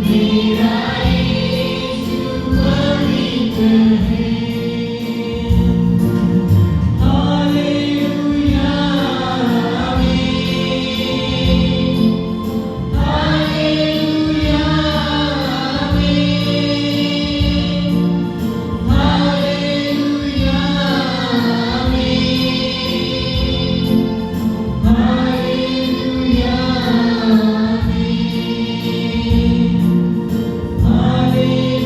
मेरा यीशु पवित्र है। हालेलुया आमीन, हालेलुया आमीन, हालेलुया आमीन, हालेलुया आमीन, हालेलुया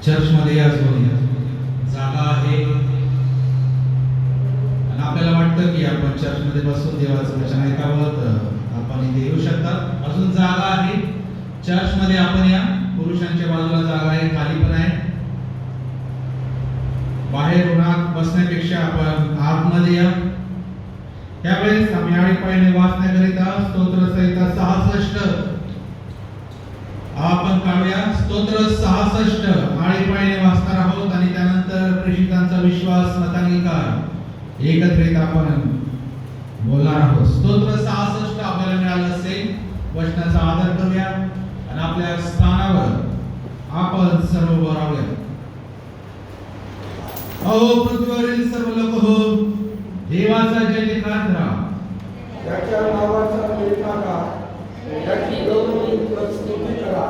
चर्चमध्ये अजून जागा आहे आणि आपल्याला वाटतं की आपण चर्चमध्ये बसून देवाचं वचन ऐकावं, तर आपण इथे येऊ शकतात. अजून जागा आहे चर्चमध्ये. आपण या पुरुषांच्या बाजूला जागा आहे, खाली पण आहे. बाहेर उन्हात बसण्यापेक्षा आपण आतमध्ये या. त्यावेळेस आम्ही आळीपाळीने वाचण्याकरिता स्तोत्र संहिता 66 आपण काढूया. स्तोत्र 66 आळीपाळीने वाचणार आहोत आणि त्यानंतर प्रेषितांचा विश्वास मतांगीकार एकत्रित आपण बोलणार आहोत. स्तोत्र 66 आपल्याला मिळालं असेल. वचनाचा आदर करूया आणि आपल्या स्थानावर आपण सर्व उभं राहूया. अहो पृथ्वीवरील सर्व लोक हो, देवाचा जय जयकार करा. त्याच्या नावाचा लेखागा, त्याची गौरव स्तुती करा.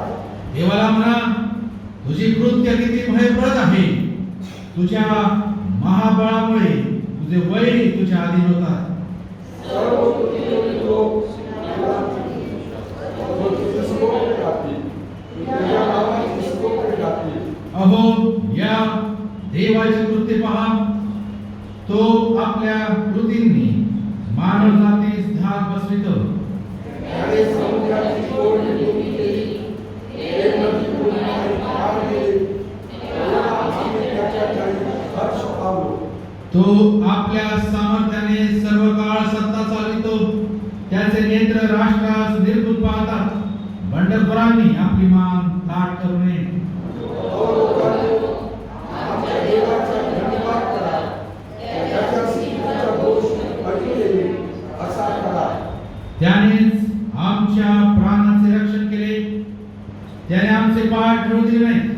देवाला म्हणा, तुझी कृत्य किती भयप्रद आहे. तुझ्या महाबळामुळे तुझे वैरी तुझ्या अधीन होतात. सर्व पृथ्वीवरील लोक तुझे स्तोत्र गातील, तुझ्या नावाची स्तोत्र गातील. अहो या देवाचे कृत्य पहा. तो आपल्या कृतींनी मानव जातीस धाक बसवितो. त्याने समुद्राची तोडणी केली, एक नदी पूर्णपणे पार केली. तेव्हा आम्ही त्याच्या ठाई हर्ष पावलो. तो आपल्या सामर्थ्याने सर्व काळ सत्ता चालवितो. त्याचे नेत्र राष्ट्रास निर्भूत पाहतात. बंडखोरांनी आपली मान ताठ करू नये. आमच्या देवाचा धन्यवाद करा. त्याच्या स्तुतीचा घोष ऐकले असा करा. त्यानेच आमच्या प्राणांचे रक्षण केले. त्याने आमचे पाय ठेवू दिले नाहीत.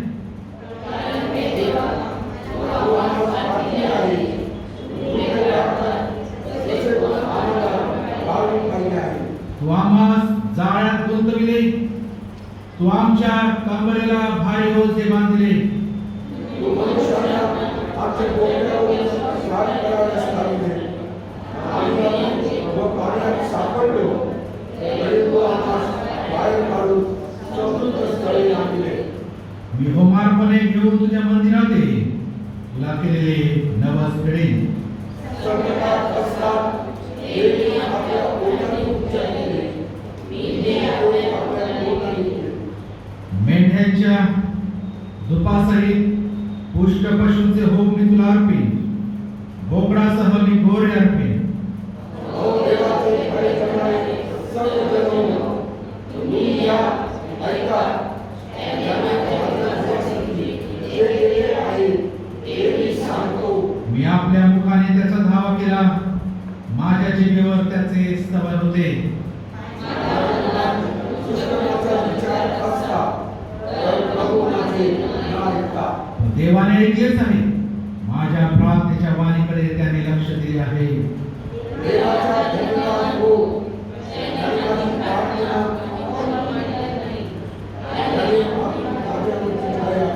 तू आम्हास जाळ्यात गुंतविले. तू आमच्या कंबरेला भारी ओझे बांधले. तू मनुष्याला आमच्या डोक्यावर स्वार करायला लावले. आम्ही व पाण्यात सापडलो, तरी तू आम्हास बाहेर काढून समृद्ध स्थळी आणले. मी होमार्पणे घेऊन तुझ्या मंदिरात येईन. तुला केलेले नवस फेडेन. संकटात असतात देवी आपल्या पोटाने उपचार केले. देवी आपल्या पोटाने केले. मेंढ्यांच्या दुपासहित पुष्ट पशूंचे होम मी तुला अर्पीन. बोकडासह मी घोडे अर्पीन. ओ देवाचे भय करणारे सर्व जन, तुम्ही या ऐका. ज्याने भारतासाठी जे केले आहे ते मी सांगतो. मी आपल्या मुखाने त्याचा धावा केला. माझ्या जिभेवर त्याचे स्तवन होते. दुष्कर्माचा विचार असता तर प्रभू माझे न ऐकता. देवाने ऐकलेच आहे. माझ्या प्रार्थनेच्या वाणीकडे त्याने लक्ष दिले आहे. देवाचा धन्यवाद हो. नरकाची प्रार्थना त्याने माझ्यावरची छाया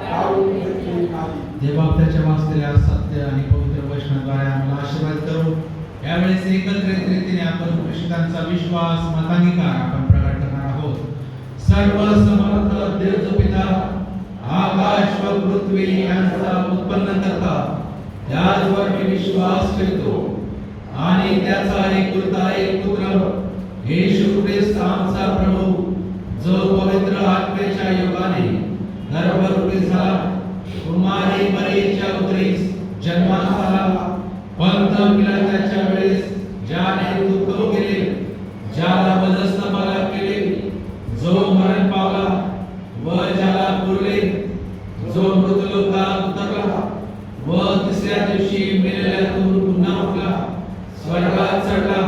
काढून घेतली नाही. देवा त्याच्या वाचलेल्या सत्य आणि पवित्र वचनाद्वारे आम्हाला आशीर्वाद करू. यावेळेस एकत्रित रीतीने आपण प्रेषितांचा विश्वास मतांगीकार आपण प्रकट करणार आहोत. सर्व समर्थ देव जो पिता, आकाश व पृथ्वी यांचा उत्पन्न करता, त्याचवर मी विश्वास ठेवतो आणि त्याचा एकुलता एक पुत्र येशू ख्रिस्त आमचा प्रभू, जो पवित्र आत्म्याच्या योगाने गर्भरूपी झाला, कुमारी मरीच्या उदरीस जन्मास आला, पिलाताच्या वेळेस ज्याने तू करू केले, ज्याला वधस्तंभाला केले, जो मरण पावला व ज्याला पुरले, जो मृतलोकात उतरला व तिसऱ्या दिवशी मेलेल्यातून पुन्हा उठला, स्वर्गात चढला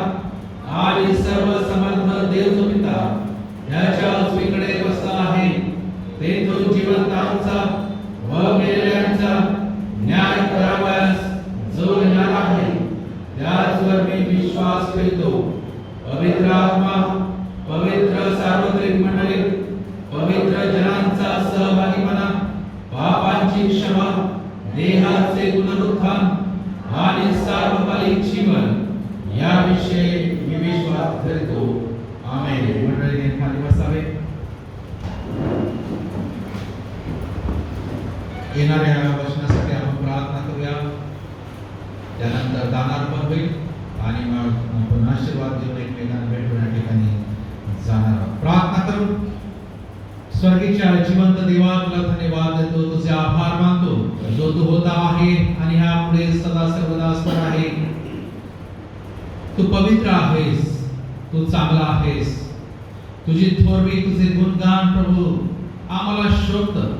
आणि सर्व समर्थ देव जो पिता याच्या उजवीकडे बसला आहे, तेथून जिवंतांचा व मेलेल्यांचा न्याय करावयास जो येणार आहे, त्याचवर मी विश्वास ठेवतो. पवित्र आत्मा, पवित्र सार्वत्रिक मंडळी, पवित्र जनांचा सहभागीपणा, पापांची क्षमा, देहाचे पुनरुत्थान आणि सार्वकालिक जीवन याविषयी मी विश्वास धरतो. आमेन. मंडळीने खाली बसावे. येणाऱ्या वचनासाठी आपण प्रार्थना करूया. त्यानंतर दानार्पण होईल आणि मग आपण आशीर्वाद देऊन एकमेकांना भेटून या ठिकाणी जाणार आहोत. प्रार्थना करू. स्वर्गीच्या जिवंत देवा, तुला धन्यवाद देतो, तुझे आभार मानतो, जो तू होता आहे आणि ह्यापुढे सदा सर्वदा असणार आहे. तू पवित्र आहेस, तू चांगला आहेस, तुझी थोरवी, तुझे गुणगान प्रभू आम्हाला शोभतं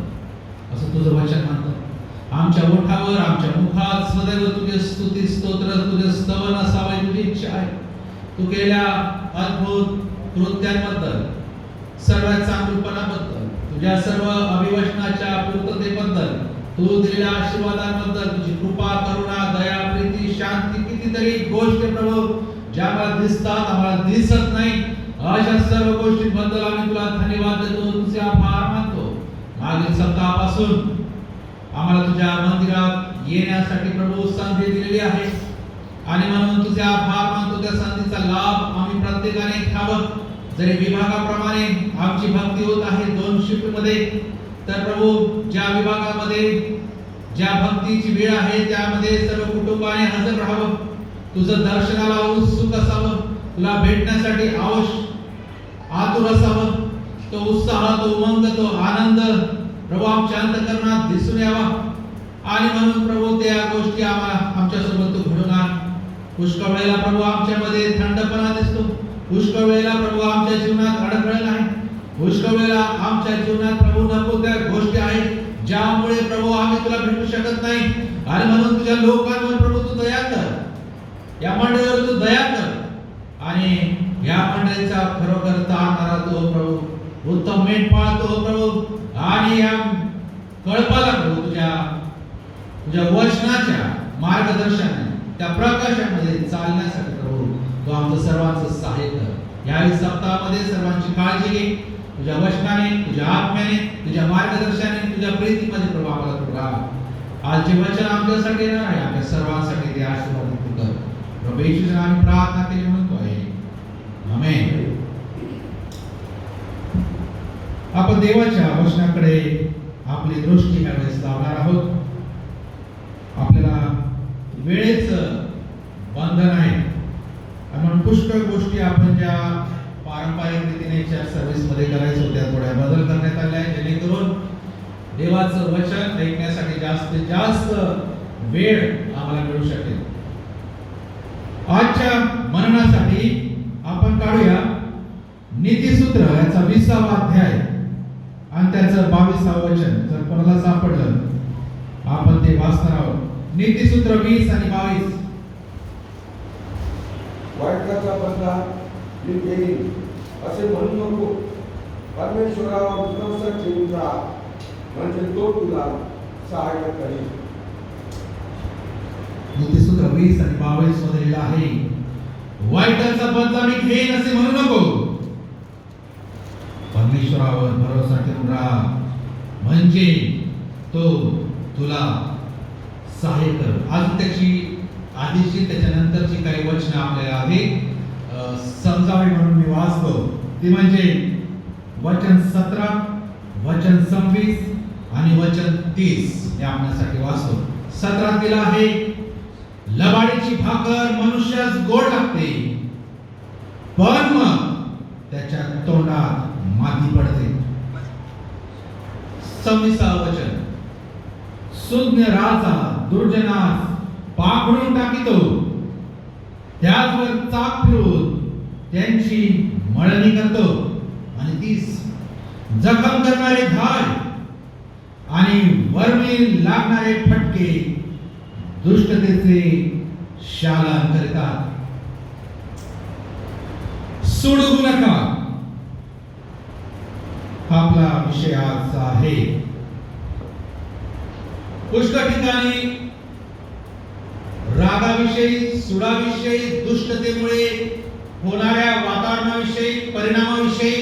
असं तुझं वचन म्हणतं. आमच्या ओठावर, आमच्या मुखात सदैव तुझे स्तुती, स्तोत्र, तुझे स्तवन असावे, तुझी इच्छा आहे. तू केलेल्या अद्भुत कृत्यांबद्दल, सर्व चांगुलपणाबद्दल, तुझ्या सर्व अभिवचनाच्या पूर्ततेबद्दल, तू दिलेल्या आशीर्वादांबद्दल, तुझी कृपा, करुणा, दया, प्रीती, शांती, कितीतरी गोष्टी प्रभू ज्या आम्हाला दिसतात, आम्हाला दिसत नाही, अशा सर्व गोष्टींबद्दल आम्ही तुला धन्यवाद देतो, तुझे आभार मानतो. मागील सप्ताहापासून आम्हाला तुझ्या मंदिरात येण्यासाठी प्रभू संधी दिलेली आहे आणि म्हणून तुझे आभार मानतो. त्या संधीचा लाभ आम्ही प्रत्येकाने घ्यावा. जरी विभागाप्रमाणे आमची भक्ती होत आहे 2 शिफ्ट मध्ये, तर प्रभू ज्या विभागामध्ये ज्या भक्तीची वेळ आहे त्यामध्ये सर्व कुटुंबाने हजर राहावं. तुझं दर्शनाला उत्सुक असावं, तुला भेटण्यासाठी आतुर असावं. तो उत्साह, तो उमंग, तो आनंद प्रभू आमच्या अंतःकरणात दिसून यावा आणि म्हणून प्रभू त्या गोष्टी आम्हाला आमच्यासोबत तू घडवून आण. पुष्कळ वेळेला प्रभू आमच्यामध्ये थंडपणा दिसतो, पुष्कळ वेळेला प्रभू आमच्या जीवनात अडथळे नाही, पुष्कळ वेळेला आमच्या जीवनात प्रभू नको त्या गोष्टी आहेत ज्यामुळे प्रभू आम्ही तुला भेटू शकत नाही आणि म्हणून तुझ्या लोकांवर प्रभू तू दया कर, या मंडळीवर तू दया कर आणि या मंडळीचा खरोखर तारणारा तो प्रभू, उत्तम मेंढपाळ तो प्रभू आणि या कळपाला प्रभू तुझ्या वचनाच्या मार्गदर्शनाने, त्या प्रकाशामध्ये चालण्यासाठी प्रभू तू आमचं सर्वांचं सहाय्य कर. याही सप्ताहामध्ये सर्वांची काळजी घे. तुझ्या वचनाने, तुझ्या आत्म्याने, तुझ्या मार्गदर्शनाने, तुझ्या प्रीतीमध्ये प्रभू आम्हाला तू राहा. आज जे वचन आमच्यासाठी येणार आहे, आमच्या सर्वांसाठी ते आशीर्वाद तू कर. प्रभू येशूच्या नावाने प्रार्थना केली म्हणतो आहे. आमेन. आपण देवाच्या वचनाकडे आपली दृष्टी यावेळेस लावणार आहोत. आपल्याला वेळेचं बंधन आहे म्हणून पुष्कळ गोष्टी आपण ज्या पारंपरिक रीतीने चर्च सर्व्हिस मध्ये करायचो त्या थोड्या बदल करण्यात आल्या आहेत, जेणेकरून देवाचं वचन ऐकण्यासाठी जास्तीत जास्त वेळ आम्हाला मिळू शकेल. आजच्या मननासाठी आपण काढूया नीतिसूत्र याचा 20वा अध्याय आणि त्याचं 22वा वचन. जर कोणाला सापडलं आपण ते वाचणार आहोत. नीतिसूत्र 20 आणि 22. वाईटाचा बदला मी घेईन असे म्हणू नको. परमेश्वरावर विश्वास ठेवून राहा, म्हणजे तो तुला सहाय्य करेल. नीतिसूत्र 20 आणि 22 मध्ये लिहिलं आहे, वाईटाचा बदला मी घेईन असे म्हणू नको. परमेश्वरावर भरोसा ठेवून राहा, म्हणजे तो तुला सहाय्य कर. आज त्याची आधीची त्याच्यानंतरची काही वचनं आपल्याला अधिक समजावी म्हणून मी वाचतो. ती म्हणजे वचन 17, वचन 26 आणि वचन 30 हे आपल्यासाठी वाचतो. 17 दिला आहे, लबाडीची भाकर मनुष्यास गोड लागते, पण मग त्याच्या तोंडात माती पडते. 26 वचन, सुज्ञ राजा दुर्जनास पाखडून टाकितो, त्याचवर चाक फिरवून त्यांची मळणी करतो. आणि 30 जखम करणारे घाल आणि वर्मी लागणारे फटके दुष्टतेचे शालन करतात. सोडू नका आपला विषय आजचा आहे. पुष्कळ ठिकाणी रागाविषयी, सुडाविषयी, दुष्टतेमुळे होणाऱ्या वातावरणाविषयी, परिणामाविषयी,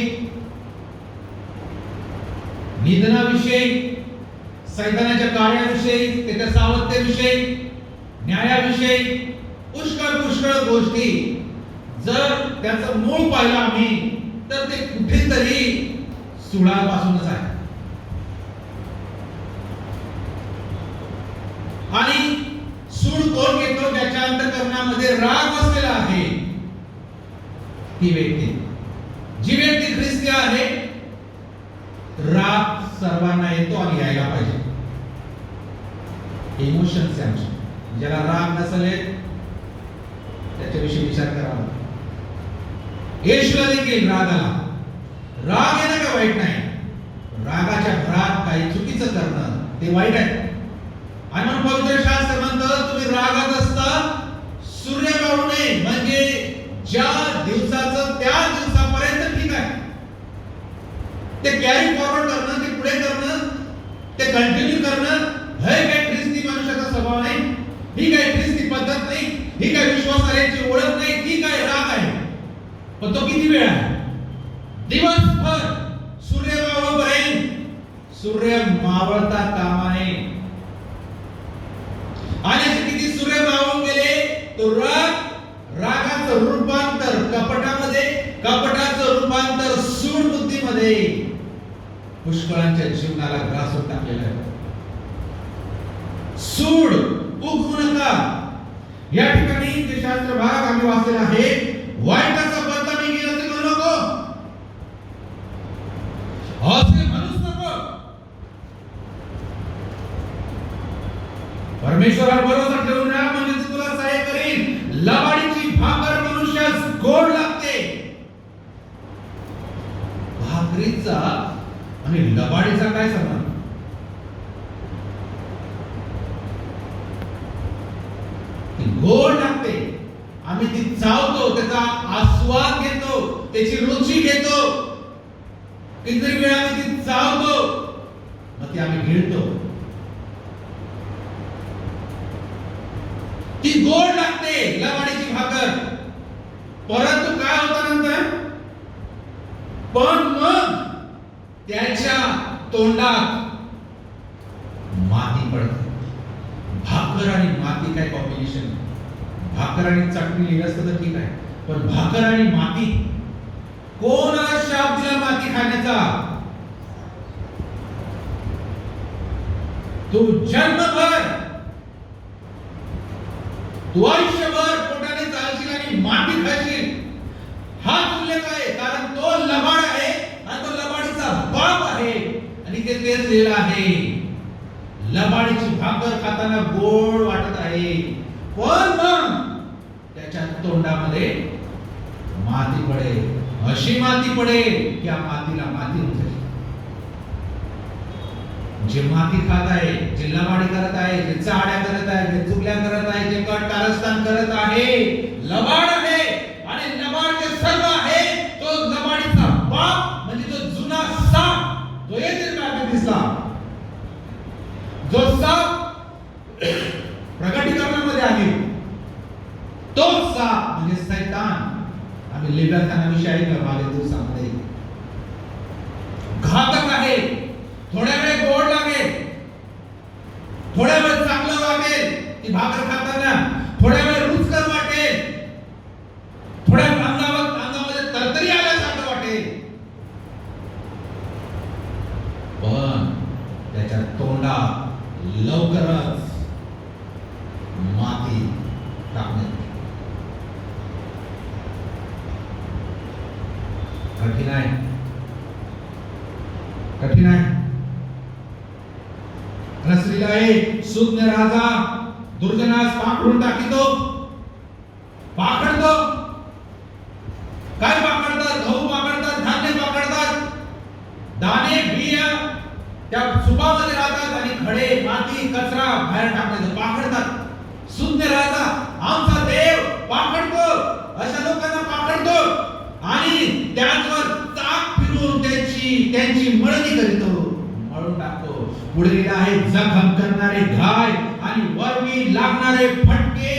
निधनाविषयी, सैतानाच्या कार्याविषयी, त्याच्या सावत्याविषयी, न्यायाविषयी पुष्कळ गोष्टी जर त्याचं मूळ पाहिलं आम्ही तर ते कुठेतरी सुडापासूनच आहे. आणि सूड कोण घेतो? ज्याच्या अंतःकरणामध्ये राग बसलेला आहे ती व्यक्ती. जी व्यक्ती ख्रिस्ती आहे, राग सर्वांना येतो आणि यायला पाहिजे. इमोशन्स आमचे. ज्याला राग नसेल त्याच्याविषयी विचार करावा. येशूला देखील राग आला. राग येणं काय वाईट नाही. रागाच्या भरात काही चुकीचं करणं ते वाईट आहे. आणि म्हणून पवित्र शास्त्र म्हणतं तुम्ही रागात असता सूर्य मावळू नये. म्हणजे ज्या दिवसाचं त्या दिवसापर्यंत ठीक आहे, ते कॅरी फॉरवर्ड करणं, ते पुढे करणं, ते कंटिन्यू करणं, हे काय ख्रिस्ती मनुष्याचा स्वभाव नाही, ही काय ख्रिस्ती पद्धत नाही, ही काय विश्वासाची ओळख नाही, ती काय राग आहे. पण तो किती वेळ आहे? दिवसभर सूर्य मावळेपर्यंत. सूर्य मावळता कामा नये. आणि असे किती सूर्य मावळून गेले तो रागाचं रूपांतर कपटामध्ये, कपटाचं रूपांतर सूड बुद्धीमध्ये पुष्कळांच्या जीवनाला ग्रासून टाकलेला आहे. सूड उगवू नका. या ठिकाणी जे शास्त्र भाग आम्ही वाचलेला आहे, वाईटाचा बदला मी घेईन असे म्हणू नको, असे म्हणूच नको. परमेश्वरावर भरोसा ठेवून राहा, म्हणजे ते तुला सहाय्य करीन. लबाडीची भाकर मनुष्यास गोड लागते. भाकरीचा आणि लबाडीचा काय संबंध? ती गोड लागते. आम्ही ती चावतो, त्याचा आस्वाद घेतो, त्याची रुची घेतो. कितीतरी वेळा आम्ही ती चावतो, मग ती आम्ही गिळतो. ती गोड लागते लबाडीची भाकर. परंतु काय होतं नंतर? पण मग त्याच्या तोंडात माती पडते. भाकर आणि माती काय कॉम्बिनेशन? भाकर आणि चटणी लिहिलं असतं तर ठीक आहे, पण भाकर आणि माती, कोणाला शाप दिला माती खाण्याचा? तू जन्मभर, तू आयुष्यभर पोटाने चालशील आणि माती खाशील. हा उल्लेख आहे, कारण तो लबाड आहे आणि तो लबाडीचा बाप आहे. आणि ते तेच लिहिलं आहे, लबाडीची भाकर खाताना गोड वाटत आहे, पण मग त्याच्या तोंडामध्ये माती पडेल. अशी माती पडेल की या मातीला माती होते. जे माती खात आहे, जे लबाडी करत आहे, जे चाड्या करत आहे, जे चुगल्या करत आहे, जे कट कारस्थान करत आहे, लबाड आहे. आणि लबाड जे सर्व आहे, तो लबाडीचा बाप म्हणजे तो जुना साप, तो येथे मागे दिसला. जो साप प्रकटीकरणामध्ये आहे, तो साप म्हणजे सैतान. आम्ही लेव्याथानाविषयी ऐकलं मागील दिवसामध्ये. घातक आहे. थोड्या वेळ गोड लागेल, थोड्या वेळ चांगलं वाटेल ती भाकर खाताना, थोड्या वेळ रुचकर वाटेल, थोड्या अंगामध्ये तरतरी आल्यासारखं वाटेल, पण त्याच्या तोंडात लवकरच माती टाकण्यात. कठीण आहे, कठीण आहे. रसलेला आहे सुज्ञ राजा दुर्जनास पाखडून टाकितो. पाखडतो. काय पाखडतात? गहू पाखडतात, धान्य पाखडतात, दाणे बिया त्या सुपामध्ये राहतात आणि खडे माती कचरा बाहेर टाकण्याचं पाखडतात. शून्य राहतात. आमचा देव पाखडतो, अशा लोकांना पाखडतो आणि त्याचवर चाक फिरून त्यांची मळणी करतो, मळून टाकतो. पुढे लिहिलं आहे, जखम करणारे घाय आणि वरवी लागणारे फटके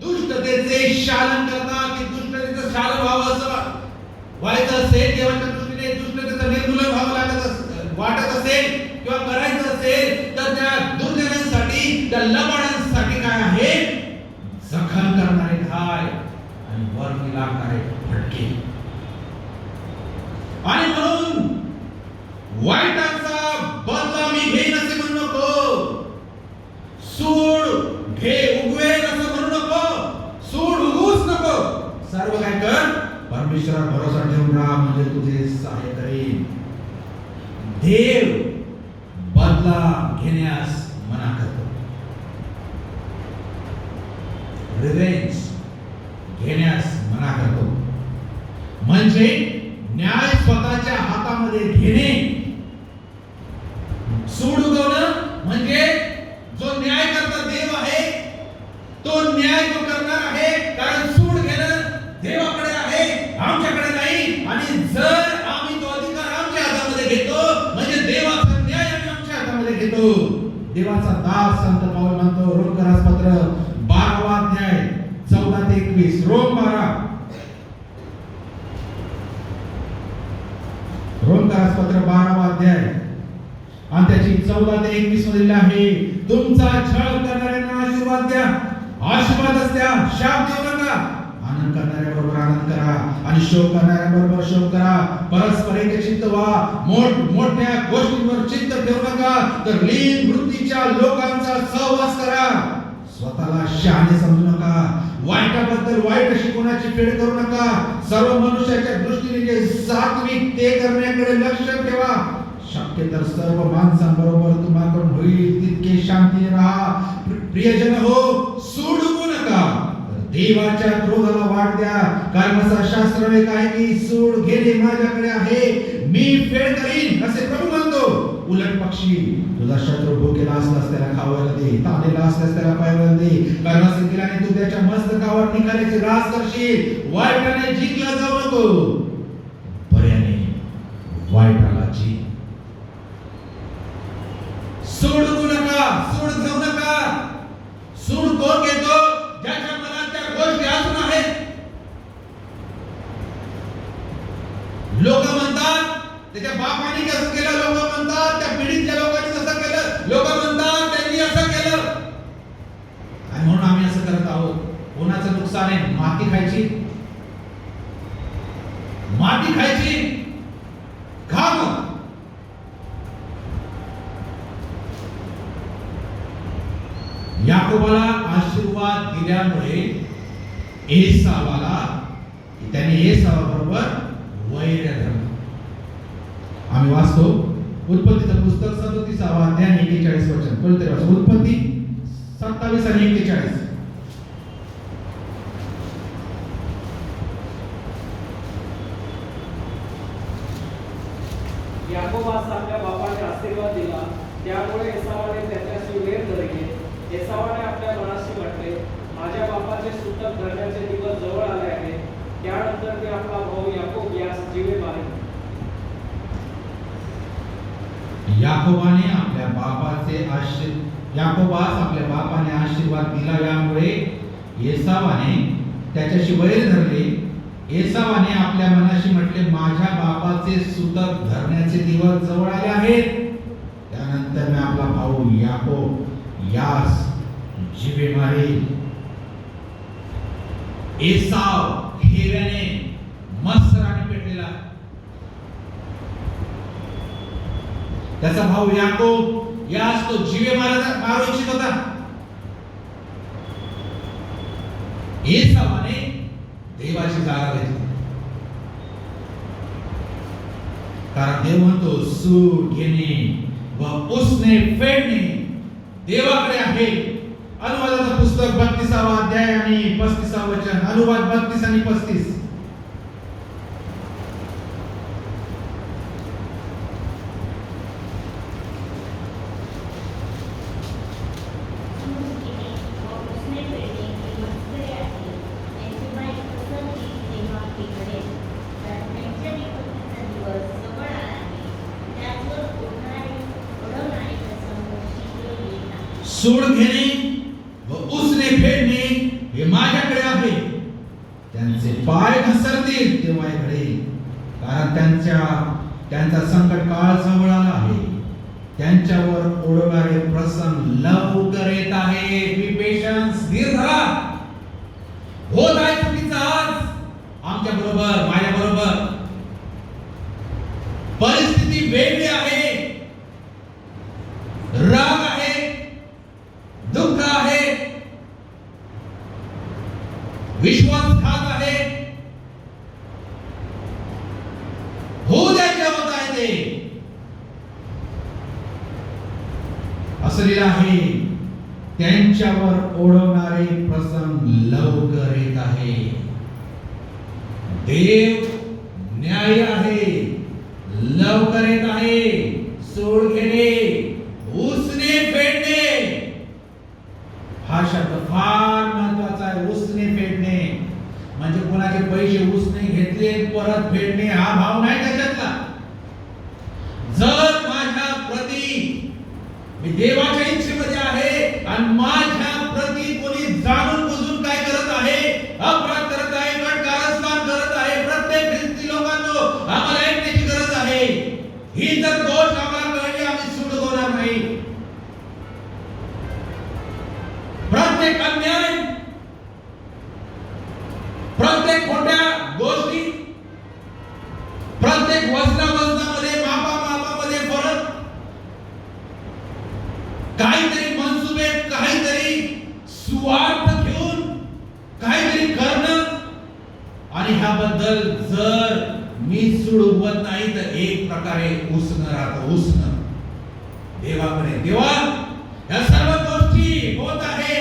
दुष्टतेचे शालन करतात. की दुष्टतेचं शालन व्हावं असं व्हायचं असेल, देवाच्या दृष्टीने दुष्टतेचं निर्मूलन व्हावं वाटत असेल किंवा करायचं असेल तर त्या दुर्जनांसाठी, त्या लबाडांसाठी काय आहे? जखम करणारे घाय आणि वरवी लागणारे फटके. आणि म्हणून वाईटाचा बदला मी घेईन असे म्हणू नको. सूड घे उगवेन असं म्हणू नको. सूड उगवूच नको. सर्व काय कर? परमेश्वरावर भरोसा ठेवून राहा, म्हणजे तुझे सहाय्य करेल. देव बदला घेण्यास मना करतो. रिव्हेंज घेण्यास मना करतो. म्हणजे न्याय स्वतःच्या हातामध्ये घेणे. सूड उगवणं म्हणजे जो न्याय करता देव आहे, तो न्याय जो करणार आहे. कारण सूड घेणं देवाकडे आहे, आमच्याकडे नाही. आणि जर आम्ही तो अधिकार आमच्या हातामध्ये घेतो म्हणजे देवाचा न्याय आम्ही आमच्या हातामध्ये घेतो. देवाचा दास संत पाऊल म्हणतो, रोमकरासपत्र 12वा अध्याय 14 ते 21. रोमकरासपत्र 12वा अध्याय आणि त्याची 14 ते 21 मध्ये आहे, तुमचा छळ करणाऱ्यांना आशीर्वाद द्या, आशीर्वादच द्या, शाप देऊ नका. आनंद करणाऱ्याबरोबर आनंद करा आणि शोक करणाऱ्याबरोबर शोक करा. परस्पर एकचित्त व्हा. मोठ्या गोष्टींवर चित्त ठेवू नका, तर लीन वृत्तीच्या लोकांचा सहवास करा. स्वतःला शहाणे समजू नका. वाईटाबद्दल वाईट अशी कोणाची फेड करू नका. सर्व मनुष्याच्या दृष्टीने जे सात्विक ते करण्याकडे लक्ष ठेवा. शक्य तर सर्व माणसांबरोबर तुम्हाकडून होईल तितके शांतीने राहा. प्रियजन हो, सोडू नका, देवाच्या क्रोधाला वाट द्या. कारण शास्त्र एक आहे की सूड घेणे माझ्याकडे आहे, मी फेड करीन असे प्रभू म्हणतो. उलट पक्षी तुझा शत्रू भुकेला असल्यास त्याला खावायला दे, ताणलेला असल्यास त्याला प्यायला दे. कारण असे केल्याने तू त्याच्या मस्तकावर निघाल्याची रास करशील. वाईटाने जिंकला जाऊ नको, बऱ्याने वाईटाला जिंक. सोडू नका, सूड घेऊ नका. सूड कोण घेतो? ज्याच्या मनात त्या गोष्टी असून आहेत. लोक म्हणतात त्याच्या बापाने कसं केलं, लोक म्हणतात त्या पिढीच्या लोकांनी कसं केलं, लोक म्हणतात त्यांनी असं केलं आणि म्हणून आम्ही असं करत आहोत. कोणाचं नुकसान आहे? माती खायची, माती खायची. खा मग. याकोबाला आशीर्वाद दिल्यामुळे एसावाला त्याने एसावाबरोबर वैर धरलं. आम्ही वाचतो उत्पत्तीचं पुस्तक 37वा अध्याय 41 वचन. कोणते वाचा? उत्पत्ती 27 आणि 41. याकोबास आपल्या बापाने आशीर्वाद दिला, त्यामुळे एसावाने त्याच्याशी वैर धरले. एसावाने आपल्या मनाशी म्हटले, माझ्या बापाचे सूतक धरण्याचे दिवस जवळ आले आहे. त्यानंतर मी आपला भाऊ याकोब यास जीवे मारेन. याकोबास आपल्या बापाने आशीर्वाद दिला, यामुळे एसावाने त्याच्याशी वैर धरले. एसावाने आपल्या मनाशी म्हटले, माझ्या बापाचे सूतक धरण्याचे दिवस जवळ आले आहेत. त्यानंतर मी आपला भाऊ याकोब यास जीवे मारेल. एसाव हिऱ्याने मत्सराने पेटलेला, त्याचा भाऊ याकोब यास तो जीवे मारू इच्छित होता. एसावाने देवाची जागा घेतली. कारण देव म्हणतो सूड घेणे व उसने फेडणे देवाकडे आहे. अनुवादाचं पुस्तक 32वा अध्याय आणि 35वा वचन. अनुवाद 32 आणि 35. सूड घेणे व उसने फेडणे हे माझ्याकडे आहे. त्यांचे पाय घसरतील तेव्हा हे घडेल, कारण त्यांचा संकट काळ जवळ आला आहे. त्यांच्यावर ओढवणारे प्रसंग लवकर येत आहे. बी पेशन्स, धीर धरा. होत आहे चुकीचं आज आमच्या बरोबर, माझ्या बरोबर. परिस्थिती वेगळी आहे, राग आहे, दुःख आहे, विश्वासघात आहे. होऊ द्यायचे होत आहे ते. असं लिहिलं आहे, त्यांच्यावर ओढवणारे प्रसंग लवकर येत आहे. देव न्याय आहे, लवकर येत आहे. सोड घेणे, उसने फेडणे हा शब्द फार महत्वाचा आहे. उसने फेडणे म्हणजे कोणाचे पैसे उसने घेतले परत फेडणे हा भाव नाही त्याच्यातला. जर माझ्या प्रती मी देवाच्या इच्छेमध्ये आहे आणि माझ्या प्रती कोणी जाणून बुजून काय करत आहे, अपराध करत आहे, कारस्थान करत आहे, प्रत्येक ख्रिस्ती लोकांनो आम्हाला ऐकण्याची गरज आहे. ही जर गोष्ट आम्हाला कळली आम्ही सोडवणार नाही. प्रत्येक अन्याय, प्रत्येक खोट्या गोष्टी, प्रत्येक वस्त्रामध्ये मापामध्ये फरक, काहीतरी मनसुबे, काहीतरी स्वार्थ घेऊन काहीतरी करणं, आणि ह्याबद्दल जर मी सोडवत नाही तर एक प्रकारे उसणं राहतं. उसणं देवाकडे, देवा या सर्व गोष्टी होत आहे,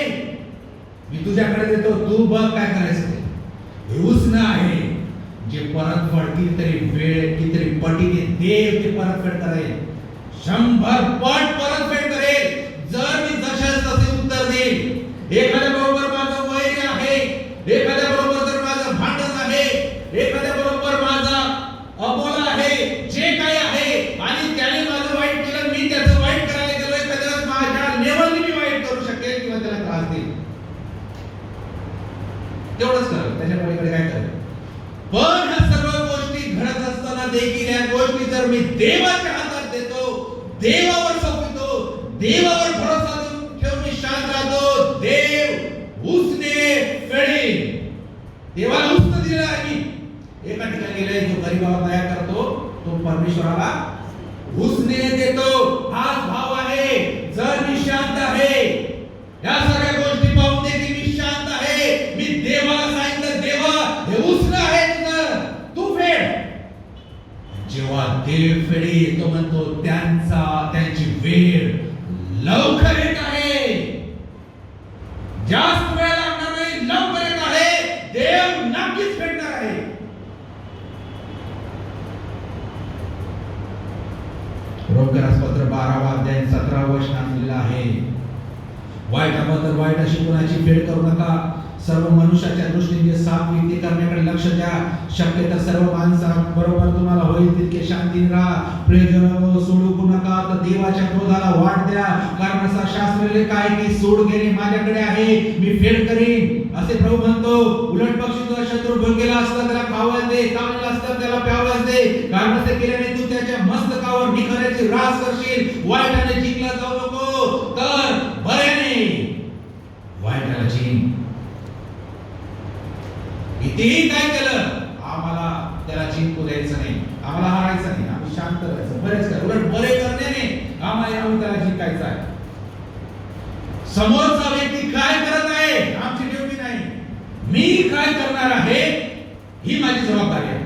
मी तुझ्याकडे देतो, तू बघ काय करायचं ते. हे उसणं आहे जे परतफेड कितीतरी वेळ, कितीतरी पटीने देव ते परतफेड करेल. 100 पट परतफेड करेल जर मी जशास तसे उत्तर देईल. एखाद्या बरोबर माझं वैर आहे, एखाद्या बरोबर जर माझं भांडण आहे, एखाद्या बरोबर माझा अबोला आहे, जे काही आहे, आणि त्याने माझं वाईट केलं, मी त्याचं वाईट करायला गेलो, एखाद्या माझ्या लेवलने मी वाईट करू शकेल किंवा त्याला त्रास देईल. तेवढंच करेल, त्याच्या पलीकडे काय करेल. पण ह्या सर्व गोष्टी घडत असताना देखील या गोष्टी जर मी देवाच्या हातात देतो, देवावर सोपवितो, देवावर भरोसा ठेवून मी शांत राहतो, देव उसने फेडेल. देवाला उसने दिलं आहे. मी एका ठिकाणी गेले, जो गरीबाला दया करतो तो परमेश्वराला उसने देतो. हाच भाव आहे. जर मी शांत आहे, या सगळ्या गोष्टी पाहून देखील मी शांत आहे, मी देवाला सांगितलं, देवा हे उसने आहे तुझं, तू फेड. जेव्हा देव फेडेल तो म्हणतो त्यांची वेळ लवकर येत आहे. जास्त वेळ लागणार नाही, लवकर येत आहे. देव नक्कीच फेडणार आहे. रोमकरास पत्र 12वा अध्याय 17वा वचनात लिहिलं आहे, वाईटाबद्दल वाईट अशी कोणाची फेड करू नका. सर्व मनुष्याच्या दृष्टीने साफ ते करण्याकडे लक्ष द्या. शक्य तर सर्व माणसांबरोबर तुम्हाला होईल तितके शांतीने राहा. प्रियजन सोडू नका तर देवाच्या क्रोधाला वाट द्या. कारण असा शास्त्र काय की सोड घेणे माझ्याकडे आहे, मी फेड करीन असे प्रभू म्हणतो. उलट पक्षी तुझा शत्रू भुकेला असता त्याला खावयास दे, कामलेला असता त्याला प्यावयास दे. कारण असे केल्याने तू त्याच्या मस्तकावर निखऱ्याची रास करशील. वाईटाने जिंकला जाऊ नको तर बऱ्याने वाईटाला जिंक. कितीही काय केलं आम्हाला त्याला जिंकू द्यायचं नाही, आम्हाला हारायचं नाही, आम्ही शांत राहायचं. बरेच काय उलट बरे करण्याने आम्हाला त्याला जिंकायचं आहे. समोरचा व्यक्ती काय करत आहे आमची ड्युटी नाही, मी काय करणार आहे ही माझी जबाबदारी आहे.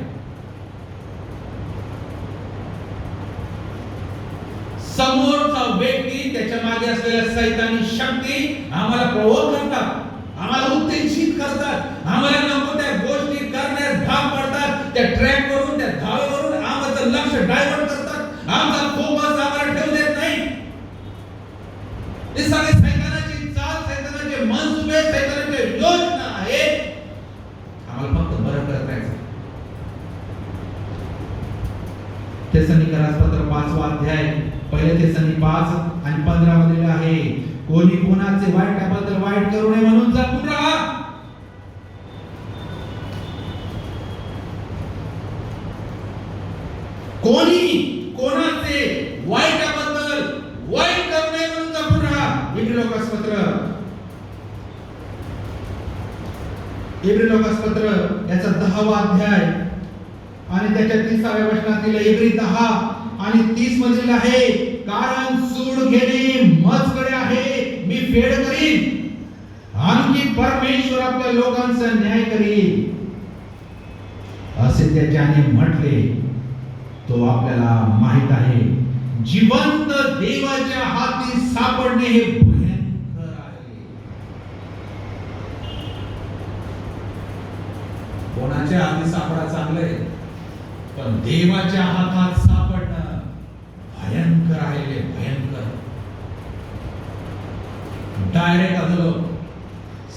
समोरचा व्यक्ती त्याच्या मागे असलेल्या सैतानी शक्ती आम्हाला प्रवोक करतात, आम्हाला उत्तेजित करतात, आम्हाला नको त्या गोष्टी करण्यास भाग पडतात, त्या ट्रॅक वरून त्या धावेवरून आमचं लक्ष डायव्हर्ट करतात, आमचा फोकस आम्हाला ठेवू देत नाही. हे सगळे सैतानाची चाल, सैतानाचे मनसुबे, सैतानाचे योजना आहेत. आम्हाला फक्त बरं करत राहायचं. तेसनिकरास पत्र 5वा अध्याय 1 तेसनी 5 आणि 15 मध्ये आहे, कोणी कोणाचे वाईटाबद्दल वाईट करू नये म्हणून जपून राहा. कोणी कोणाचे वाईटाबद्दल वाईट करू नये म्हणून जपून राहा. इब्री लोकास पत्र याचा 10वा अध्याय आणि त्याच्या 30व्या वचनातील इब्री 10 आणि 30 मधील आहे, कारण सूड घेणे मजकडे आहे, मी फेड करीन, आणखी परमेश्वर आपल्या लोकांचा न्याय करीन, असे त्याच्याने म्हटले. तो आपल्याला माहित आहे, जिवंत देवाच्या हाती सापडणे हे भयंकर आहे. कोणाच्या हाती सापडा चांगले, पण देवाच्या हातात सापडणं भयंकर आहे, भयंकर. डायरेक्ट आदलो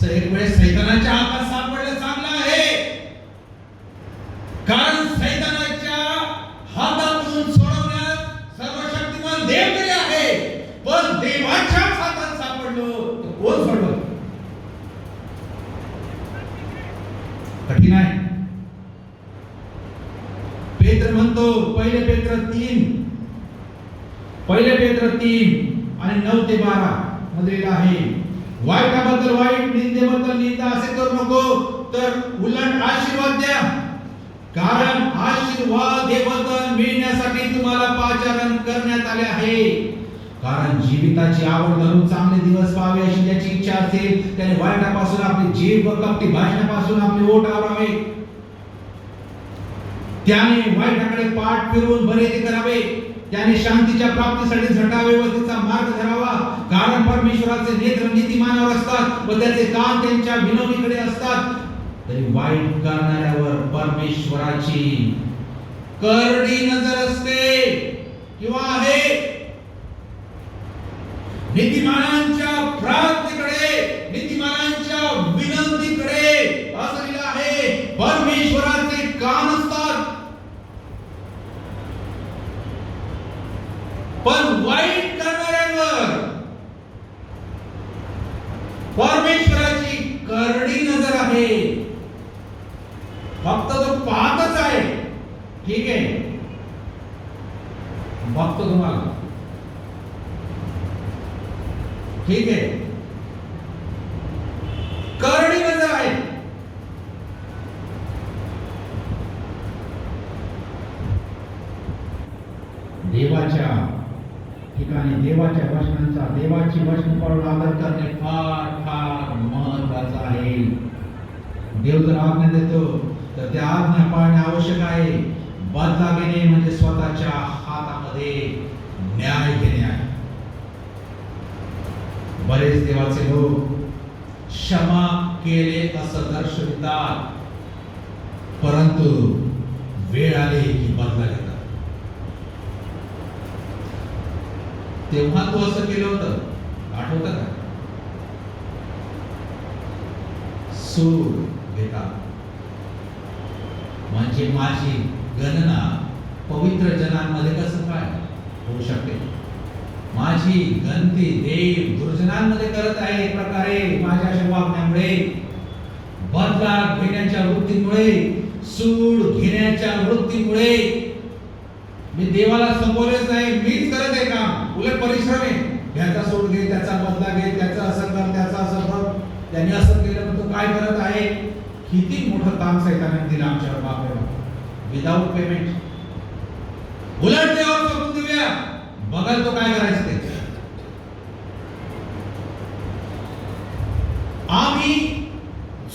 एक वेळेस सैतानाच्या हातात सापडलं चांगलं आहे, कारण सैतानाच्या हातातून सोडवण्यास सर्वशक्तिमान देव तरी आहे, पण देवाच्या हातात सापडलो तर कोण सोडवलं? कठीण आहे. पेत्र म्हणतो, 1 पेत्र 3 आणि 9 ते 12 मध्ये आहे, वाईटाबद्दल वाईट, निंदेबद्दल निंदा असे करू नको, तर उलट आशीर्वाद द्या, कारण आशीर्वाद हे वरदान मिळण्यासाठी तुम्हाला पाचारण करण्यात आले आहे. कारण जीविताची आवड धरून चांगले दिवस पाहावे अशी ज्याची इच्छा असेल, त्याने वाईटापासून आपली जीभ व कपटी भाषणापासून आपले ओठ आवरावे, त्याने वाईटाकडे पाठ फिरवून बरे ते करावे, त्याने शांतीच्या प्राप्तीसाठी झटावे व तिचा मार्ग धरावा. कारण परमेश्वराचे नेत्र नीतिमानावर असतात व त्याचे कान त्यांच्या विनवणीकडे असतात. तरी वाईट करणाऱ्यावर परमेश्वराची करडी नजर असते किंवा आहे. नीतिमानांच्या प्रार्थनेकडे, नीतिमानांच्या विनंतीकडे असं लिहिलं आहे, परमेश्वराचे कान असतात. पण वाईट करणाऱ्यांवर परमेश्वराची करडी नजर आहे. फक्त तो पाहतच आहे, ठीक आहे, बघतो तुम्हाला, ठीक आहे, करडी नजर आहे. देवाच्या ठिकाणी देवाच्या वचनांचा, देवाची वचन पाळून आदर करणे फार फार महत्वाचं आहे. देव जर आज्ञा देतो तर त्या आज्ञा पाळणे आवश्यक आहे. बदला घेणे म्हणजे स्वतःच्या हातामध्ये न्याय घेणे आहे. बरेच देवाचे लोक क्षमा केले असं दर्शवितात, परंतु वेळ आली की बदला घेतात. तेव्हा तू असं केलं होतं, आठवतं का? सूड घेतात. म्हणजे माझी गणना पवित्र जनांमध्ये कसं काय होऊ शकते? माझी गणती देव दुर्जनांमध्ये करत आहे. एक प्रकारे माझ्या अशा वागण्यामुळे, बदला घेण्याच्या वृत्तीमुळे, सूड घेण्याच्या वृत्तीमुळे मी देवाला संबोधलेच नाही, मीच करत आहे काम. उलट परिश्रम आहे, ह्याचा सूड घे, त्याचा बदला घे, त्याचा असं कर, त्याचा असं कर, त्यांनी असं केलं तर तो काय करत आहे? किती मोठं काम सैतानाने दिलं आमच्यावर, बापरे, विदाऊट पेमेंट. उलट देवावर सोडून देऊया, बघाल तो काय करायचं ते. आम्ही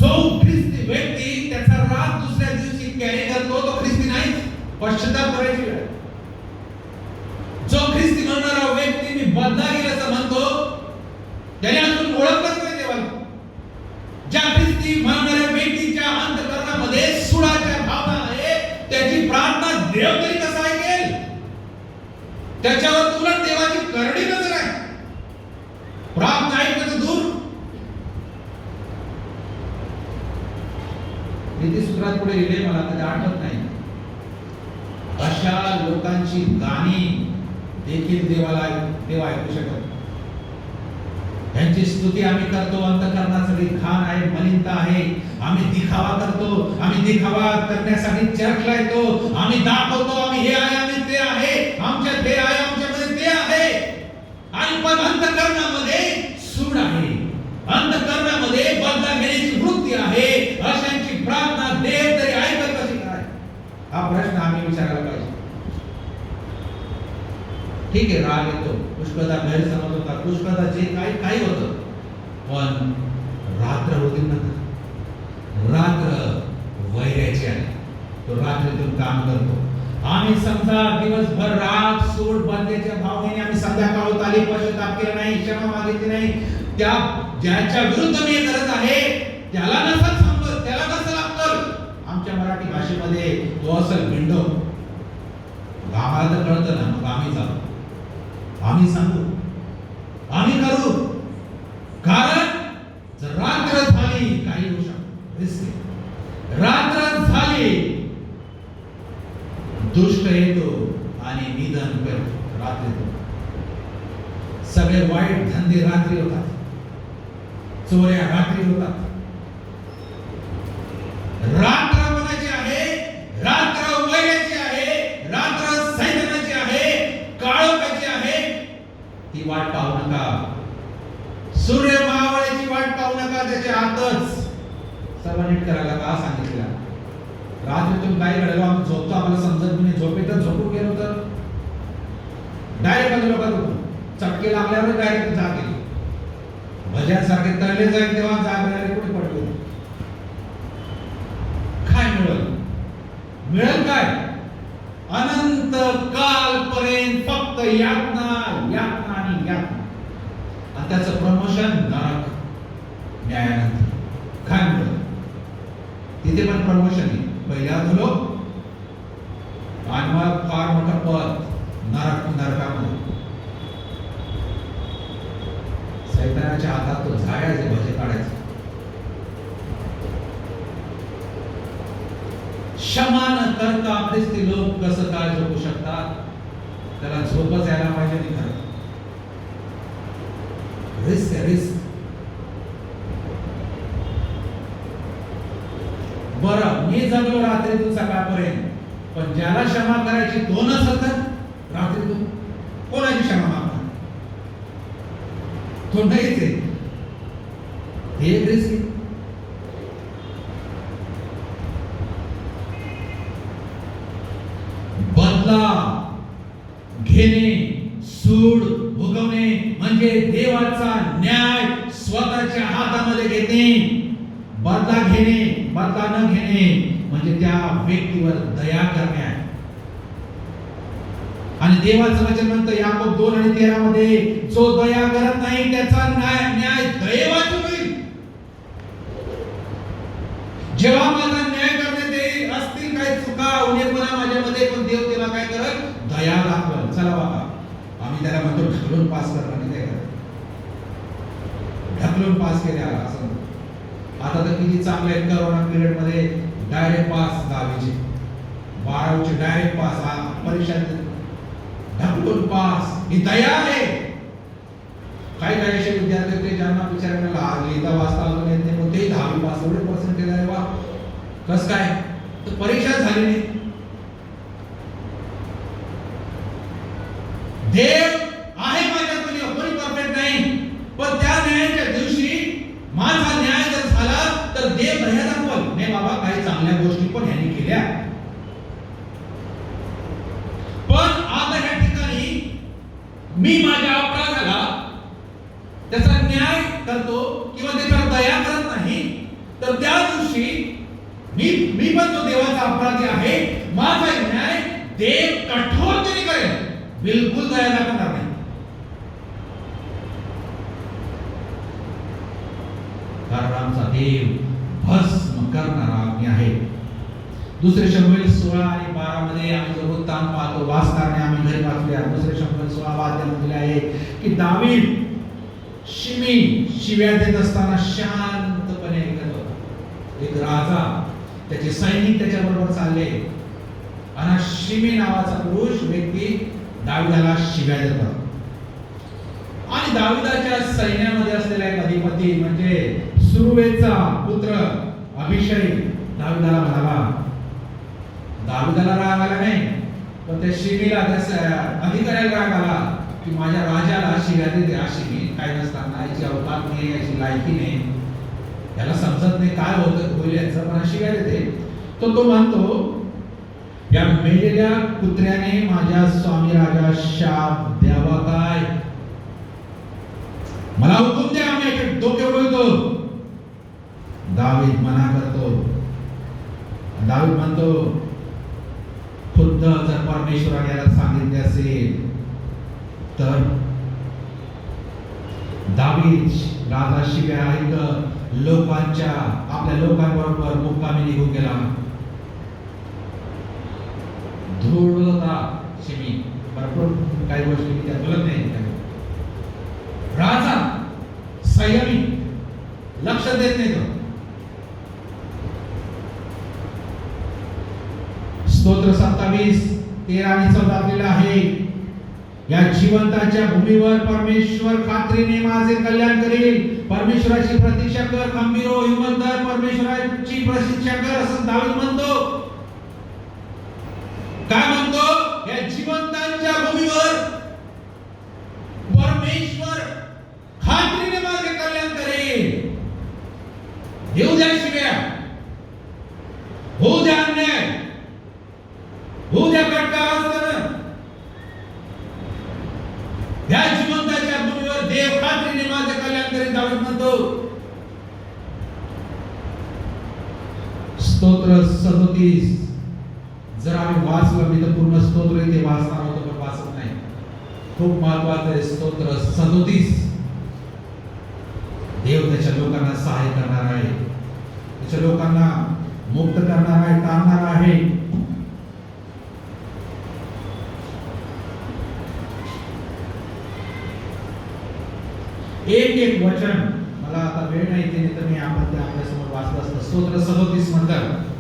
जो ख्रिस्ती व्यक्ती त्याचा राग दुसऱ्या दिवशी कॅरी करतो तो ख्रिस्ती नाही. पश्चाताप करायची वेळ. जो ख्रिस्ती म्हणणारा व्यक्ती मी बदला घेईल असं म्हणतो व्यक्ती म्हणणाऱ्या व्यक्तीच्या अंतःकरणामध्ये सुडाच्या भावना आहे, त्याची प्रार्थना देव तरी कसा ऐकेल? त्याच्यावर उलट देवाची करडी नजर आहे. प्रार्थना ऐकण्याचं दूर. नीतिसूत्रात पुढे लिहिले, मला कधी आठवत नाही, अशा लोकांची गाणी देखील देव ऐकू शकत. त्यांची स्तुती आम्ही करतो, अंतःकरणासाठी घाण आहे, मलिनता आहे. आम्ही दिखावा करतो, आम्ही दिखावा करण्यासाठी चर्चला येतो, आम्ही दाखवतो आम्ही हे आहे, आम्ही ते आहे, आमच्यात हे आहे, आमच्यामध्ये ते आहे. आणि पण अंतःकरणामध्ये सूड आहे, अंतःकरणामध्ये बदला घेण्याची वृत्ती आहे. अशांची प्रार्थना देव तरी ऐकत कशी काय? हा प्रश्न आम्ही विचारायला पाहिजे. ठीक आहे, राग येतो, पुष्कळदा गैरसमज होता, पुष्कळदा जे काही होतं, पण रात्र होती ना, रात्र वैराची आहे. तो रात्रीतून काम करतो. आम्ही समजा दिवसभर राग सूड बंदेच्या भावनेने आम्ही संध्याकाळ होत आली, पश्चाताप केला नाही, क्षमा मागितली नाही, त्या ज्याच्या विरुद्ध मी करत आहे त्याला नसल सांगत, त्याला नसल अक्कल. आमच्या मराठी भाषेमध्ये तो असल भिंडो. आम्हाला तर कळतं ना, मग आम्ही जाऊ, आम्ही सांगू, आम्ही करू. कारण जर रात्र झाली, काही होऊ शकतं. रात्र झाली, दुष्ट येतो आणि निधन करतो रात्रीतून. सगळे वाईट धंदे रात्री होतात, चोऱ्या रात्री होतात. रात्र कोणाची आहे? रात्र वैराची आहे, रात्र सैतानाची आहे, काळोखाची आहे. ती वाट पाहू नका. सूर्य मावळ्याची वाट पाहू नका. त्याच्या आतच सर्व नीट करायला का सांगितलं? रात्रीतून काय घडलं? आम्ही झोपतो, आम्हाला समजत नाही. झोपेतच झोपून गेलो तर डायरेक्ट लोक चटके लागल्यावर डायरेक्ट जाग गेली. भज्यासारखे तळले जाईल तेव्हा जागणारे कुठे पडले? काय मिळेल काय? अनंत कालपर्यंत फक्त यातना, यातना आणि यातना. आणि त्याचं प्रमोशन नरक, न्यायानंतर. काय मिळेल? तिथे पण प्रमोशन आहे. पहिल्या धुलो आणि मग फार मोठं पद नरकामध्ये. सैतानाच्या हातात तो झाडायचे, भजे काढायचे. क्षमा न करता ख्रिस्ती लोक कसं काय झोपू शकतात? त्याला झोपच यायला पाहिजे नाही. खरं रिस्क आहे, रिस्क. बरं, मी जगलो रात्रीतून सकाळपर्यंत, पण ज्याला क्षमा करायची तो नसेल तर रात्रीतून कोणाची क्षमा मागणार? तो नाहीच आहे. हे एक रिस्क आहे. बदला घेणे, सूड भोगवणे म्हणजे देवाचा न्याय स्वतःच्या हातामध्ये घेणे. बदला घेणे, बदला न घेणे म्हणजे त्या व्यक्तीवर दया करणे आहे. आणि देवाचं वचन म्हणतं याकोब 2:13 मध्ये, जो दया करत नाही त्याचा न्याय दैवाचा होईल. जेव्हा माझा न्याय करण्यात येईल, असतील काही चुका उणेपणा माझ्यामध्ये, पण देव तेव्हा काय करल? दया दाखवल. चला बाबा, आम्ही त्याला म्हणतो ढकलून पास करणार नाही, काय करत ढकलून पास केले आला असं. आता तर किती चांगले आहेत, कोरोना पिरियड मध्ये डायरेक्ट पास 10वीचे 12वीचे डायरेक्ट पास. परीक्षा ढकलून पास, ही दया आहे. काही काही असे विद्यार्थी होते ज्यांना विचारायला लिहिता वाचता आलं नाही, ते कोणतेही 10वी पास एवढे पर्सेंटेज आहे. वा, कस काय? तर परीक्षा झाली नाही. देव आहे माझ्याकडे, कोणी परफेक्ट नाही, पण त्या न्यायाच्या दिवशी माझा न्याय जर झाला तर देव दया दाखवल. नाही बाबा, काही चांगल्या गोष्टी पण ह्यांनी केल्या, पण आता या ठिकाणी मी माझ्या अपराधाला त्याचा न्याय करतो किंवा त्याच्यावर दया करत नाही, तर त्या दिवशी मी पण तो देवाचा अपराधी आहे. माझा न्याय देव कठोरतेने करेल, बिलकुल दया दाखवणार नाही. कारण आमचा देव भस्म करणारा अग्नी आहे. दुसरे शमूएल 16 आणि 12 मध्ये आम्ही जो वृत्तांत पाहतो, वाचताना आम्ही घरी वाचूया. दुसरे शमूएल 16 अध्यायामध्ये आहे की दावीद शिव्या देत असताना शांतपणे ऐकत होता. एक राजा, त्याचे सैनिक त्याच्याबरोबर चालले आणि शिमी नावाचा पुरुष व्यक्ती दाविदाला शिव्या देतात. आणि दाविदाच्या सैन्यामध्ये असलेला एक अधिपती म्हणजे सुरुवेचा पुत्र अभिषेक दाविदाला म्हणाला, दाविदाला राग आला नाही, पण त्या शिमीला, त्या अधिकाऱ्याला राग आला की माझ्या राजाला शिव्या देते. अशी मी काय नसताना याची अवकात नाही, याची लायकी नाही, याला समजत नाही काय होईल याचं, पण शिव्या देते. तो म्हणतो, या मेलेल्या कुत्र्याने माझ्या स्वामी राजा शाप द्यावा काय? मला हुकूम द्या, आम्ही डोके बोलतो. दावीद मना करतो. दावीद म्हणतो, खुद्द जर परमेश्वराने याला सांगितले असेल तर. दावीद राजा शिव्या ऐकत लोकांच्या, आपल्या लोकांबरोबर मुक्कामी निघून गेला. धूळ होता शिमी, भरपूर काही गोष्टी त्या बोलत नाही. राजा संयमी, लक्ष देत नाही तो. स्तोत्र 27 13 आणि 14 दिलेला आहे, या जिवंताच्या भूमीवर परमेश्वर खात्रीने माझे कल्याण करेल. परमेश्वराची प्रतीक्षा कर, खंबीर हो, हिम्मत धर, परमेश्वराची प्रतीक्षा कर, असं दावीद म्हणतो. काय म्हणतो? या जिवंतांच्या भूमीवर परमेश्वर खात्रीने माझे कल्याण करेल. येऊ द्या शिव्या, होऊ द्या अन्याय, होऊ द्या कटकारस्थान, या जिवंताच्या भूमीवर देव खात्रीने माझे कल्याण करेल, दावीद म्हणतो. स्तोत्र 37 जर आम्ही वाचलं, मी तर पूर्ण स्तोत्र इथे वाचणार होतो पण वाचत नाही. खूप महत्वाचं आहे स्तोत्र 37. देव त्याच्या लोकांना सहाय्य करणार आहे, त्याच्या लोकांना मुक्त करणार आहे, तारणार आहे. एक वचन, मला आता वेळ नाही ते, तर मी आपण आपल्या समोर वाचलं असतं. स्तोत्र 37 म्हणतात,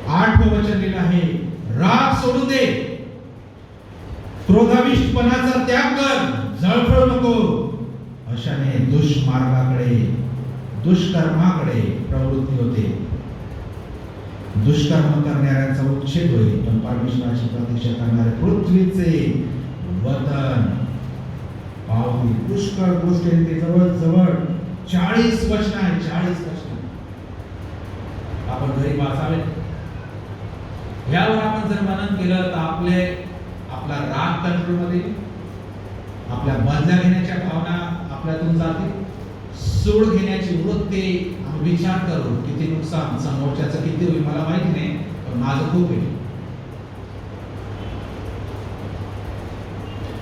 आठवं वचन लिहिलं आहे, राग सोडून दे, क्रोधाविष्टपणाचा त्याग कर, जळफळू नको. अशाने दुष्मार्गाकडे, दुष्कर्माकडे प्रवृत्ती होते. दुष्कर्म करणाऱ्यांचा उच्छेद होईल, पण परमेश्वराची प्रतीक्षा करणारे पृथ्वीचे वतन पावतील. पुष्कळ गोष्टी ते जवळ 40 वचन आहे, 40 वचन आपण घरी वाचावे. यावर आपण जर मनन केलं तर आपला राग कंट्रोलमध्ये, आपल्या बदला घेण्याच्या भावना आपल्यातून जातील, सूड घेण्याची वृत्ती. आम्ही विचार करू किती नुकसान समोरच्याचं किती होईल मला माहिती नाही, पण माझं खूप आहे.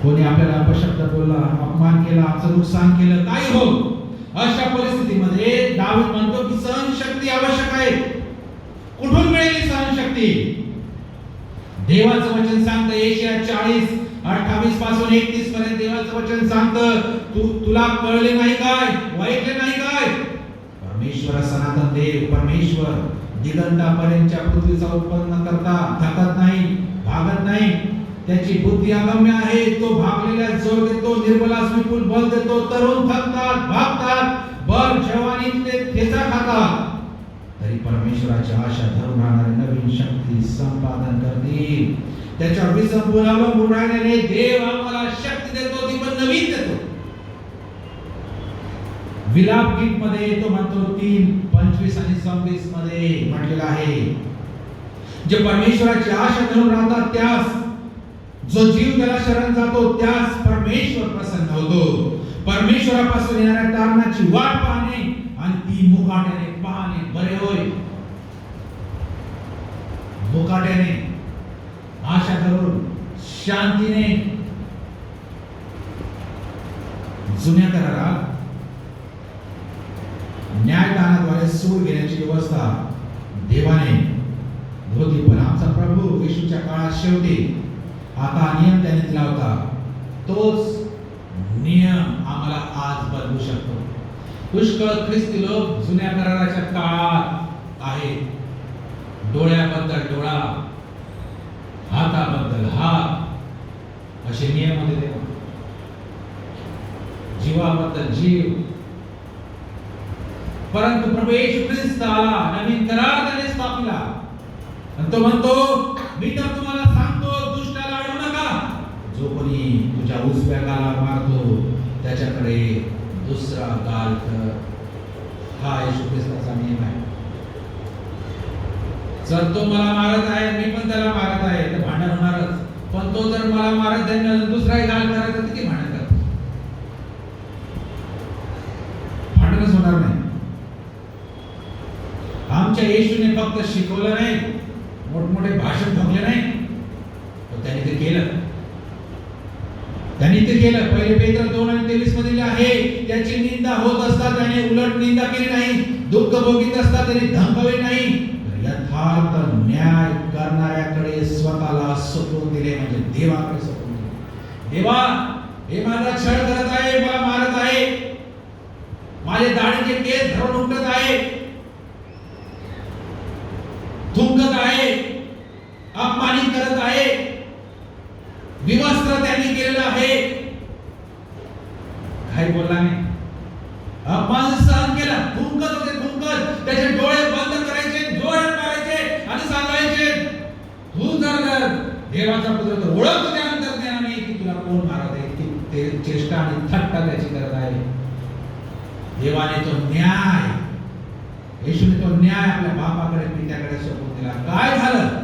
कोणी आपल्याला अपशब्द बोलला, अपमान केला, आमचं नुकसान केलं, काय हो, अशा परिस्थितीमध्ये दावीद म्हणतो की सहनशक्ती आवश्यक आहे. कुठून मिळेल सहनशक्ती? देवाचं वचन सांगतं, यशाया 40:28 पासून 31 पर्यंत देवाचं वचन सांगतं, तुला कळले नाही काय, ऐकले नाही काय? परमेश्वर सनातन देव, परमेश्वर दिगंतापर्यंतच्या पृथ्वीचा उत्पन्न करता, थकत नाही, भागत नाही, त्याची बुद्धी अगम्य आहे. तो भागलेल्या जोर देतो, निर्बलास विपुल बल देतो. तरुण थकतात, भागतात, बल जवानीत ते ठेचा खातात, तरी परमेश्वराची आशा धरून राहणारे नवीन शक्ती संपादन करतील. त्याच्या विसंपूर्ण अवलंबून राहिलेले देव आम्हाला शक्ती देतो, ती पण नवीन देतो. विलाप गीत मध्ये तो म्हणतो 3:25 आणि 26 मध्ये म्हटलेलं आहे, जे परमेश्वराची आशा धरून राहतात त्यास, जो जीव त्याला शरण जातो त्यास परमेश्वर प्रसन्न होतो. परमेश्वरापासून येणाऱ्या तारणाची वाट पाहणे आणि ती मुकाट्याने पाहणे बरे होय. मुकाट्याने आशा धरून शांतीने जुन्या करारात न्यायदानाद्वारे सूड घेण्याची व्यवस्था देवाने होती, पण आमचा प्रभू येशूच्या काळात शेवटी आता नियम त्याने दिला होता, तोच नियम आम्हाला आज बदलू शकतो. पुष्कळ ख्रिस्ती लोक जुन्या कराराच्या काळात आहे. डोळ्याबद्दल डोळा, हाताबद्दल हात असे नियम होते तेव्हा. जीवाबद्दल जीव. परंतु प्रभू येशू ख्रिस्त आला, नवीन करार त्याने स्थापिला आणि तो म्हणतो, मी तर तुम्हाला सांगतो, दुष्टाला अडवू नका. जो कोणी तुझ्या उजव्या गालावर मारतो त्याच्याकडे दुसरा गाल कर. हा येशू ख्रिस्ताचा नियम आहे. जर तो मला मारत आहे, मी पण त्याला मारत आहे, तर भांडण होणारच. पण तो जर मला मारत आहे दुसरा गाल करायचा, तर किती भांडण करतो? भांडणच होणार नाही. आमच्या येशूने फक्त शिकवलं नाही, मोठमोठे भाषण ठोकले नाही, तर त्यांनी ते केलं. त्यांनी ते केलं. पहिले पेत्र 2:23 मध्ये आहे, त्याची निंदा होत असता त्याने उलट निंदा केली नाही, दुःख भोगीत असता त्याने धमकावले नाही, यथार्थ न्याय करणाऱ्याकडे स्वतःला सोपवून दिले, म्हणजे देवाकडे सोपवून दिले. देवा, हे माझा छळ करत आहे, मला मारत आहे, माझे दाढीचे केस धरून उठत आहे, थुंकत आहे, अपमानित करत आहे, विवस्त्र त्यांनी केलेलं आहे. काही बोलला नाही, अपमान सहन केला, थुंकत होते, थुंकत. त्याचे डोळे बंद करायचे, जोरात मारायचे आणि सांगायचे, तू जर देवाचा पुत्र तर ओळख त्यानंतर ज्ञानाने की तुला कोण मारत आहे, की ते चेष्टा आणि थट्टा त्याची करत आहे. देवाने तो न्याय, येशूने तो न्याय आपल्या बापाकडे, पित्याकडे सोपवून दिला. काय झालं?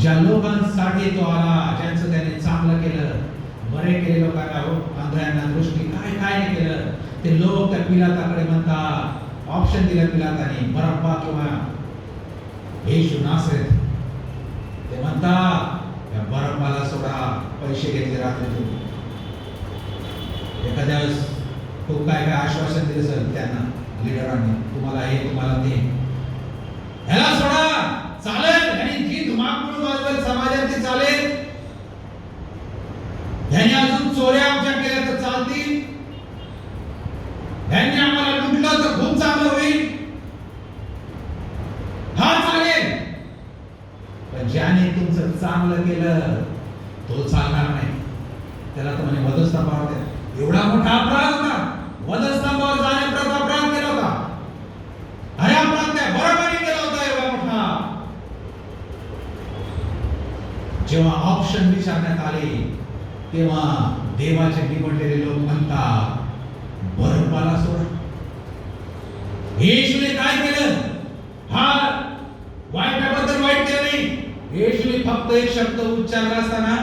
ज्या लोकांसाठी तो आला, ज्यांचं त्याने चांगलं केलं, बरे केले लोकांना, आंधळ्यांना दृष्टी, काय काय नाही केलं, ते लोक त्या पिलाताकडे म्हणतात, ऑप्शन दिलं पिलाताने, बरब्बा किंवा येशू नासरेत. ते म्हणतात, या बरब्बाला सोडा, पैसे घेतले रात्री. एखाद्या वेळेस खूप काय काय आश्वासन दिलं सर त्यांना लीडरांनी, तुम्हाला हे, तुम्हाला ते, ह्याला सोडा, चालेल, आणि जी धुमाकूळ वाजवेल समाजात ती चालेल, ह्याने अजून चोऱ्या आमच्या केल्या तर चालतील, ह्याने आम्हाला लुटलं तर खूप चांगलं होईल, हा चालेल. पण ज्याने तुमचं चांगलं केलं तो चालणार नाही. त्याला तर म्हणे वधस्तंभावर द्या. एवढा मोठा अपराध होता, वधस्तंभावर जाण्याचा अपराध केला होता. अरे अपराध त्या बरोबरी केला होता एवढा मोठा. जेव्हा ऑप्शन विचारण्यात आले तेव्हा देवाचे निवडलेले लोक म्हणतात, बरब्बाला सोडा. येशूने काय केलं? हा वाईटाबद्दल वाईट केलं नाही. येशूने फक्त एक शब्द उच्चारला असताना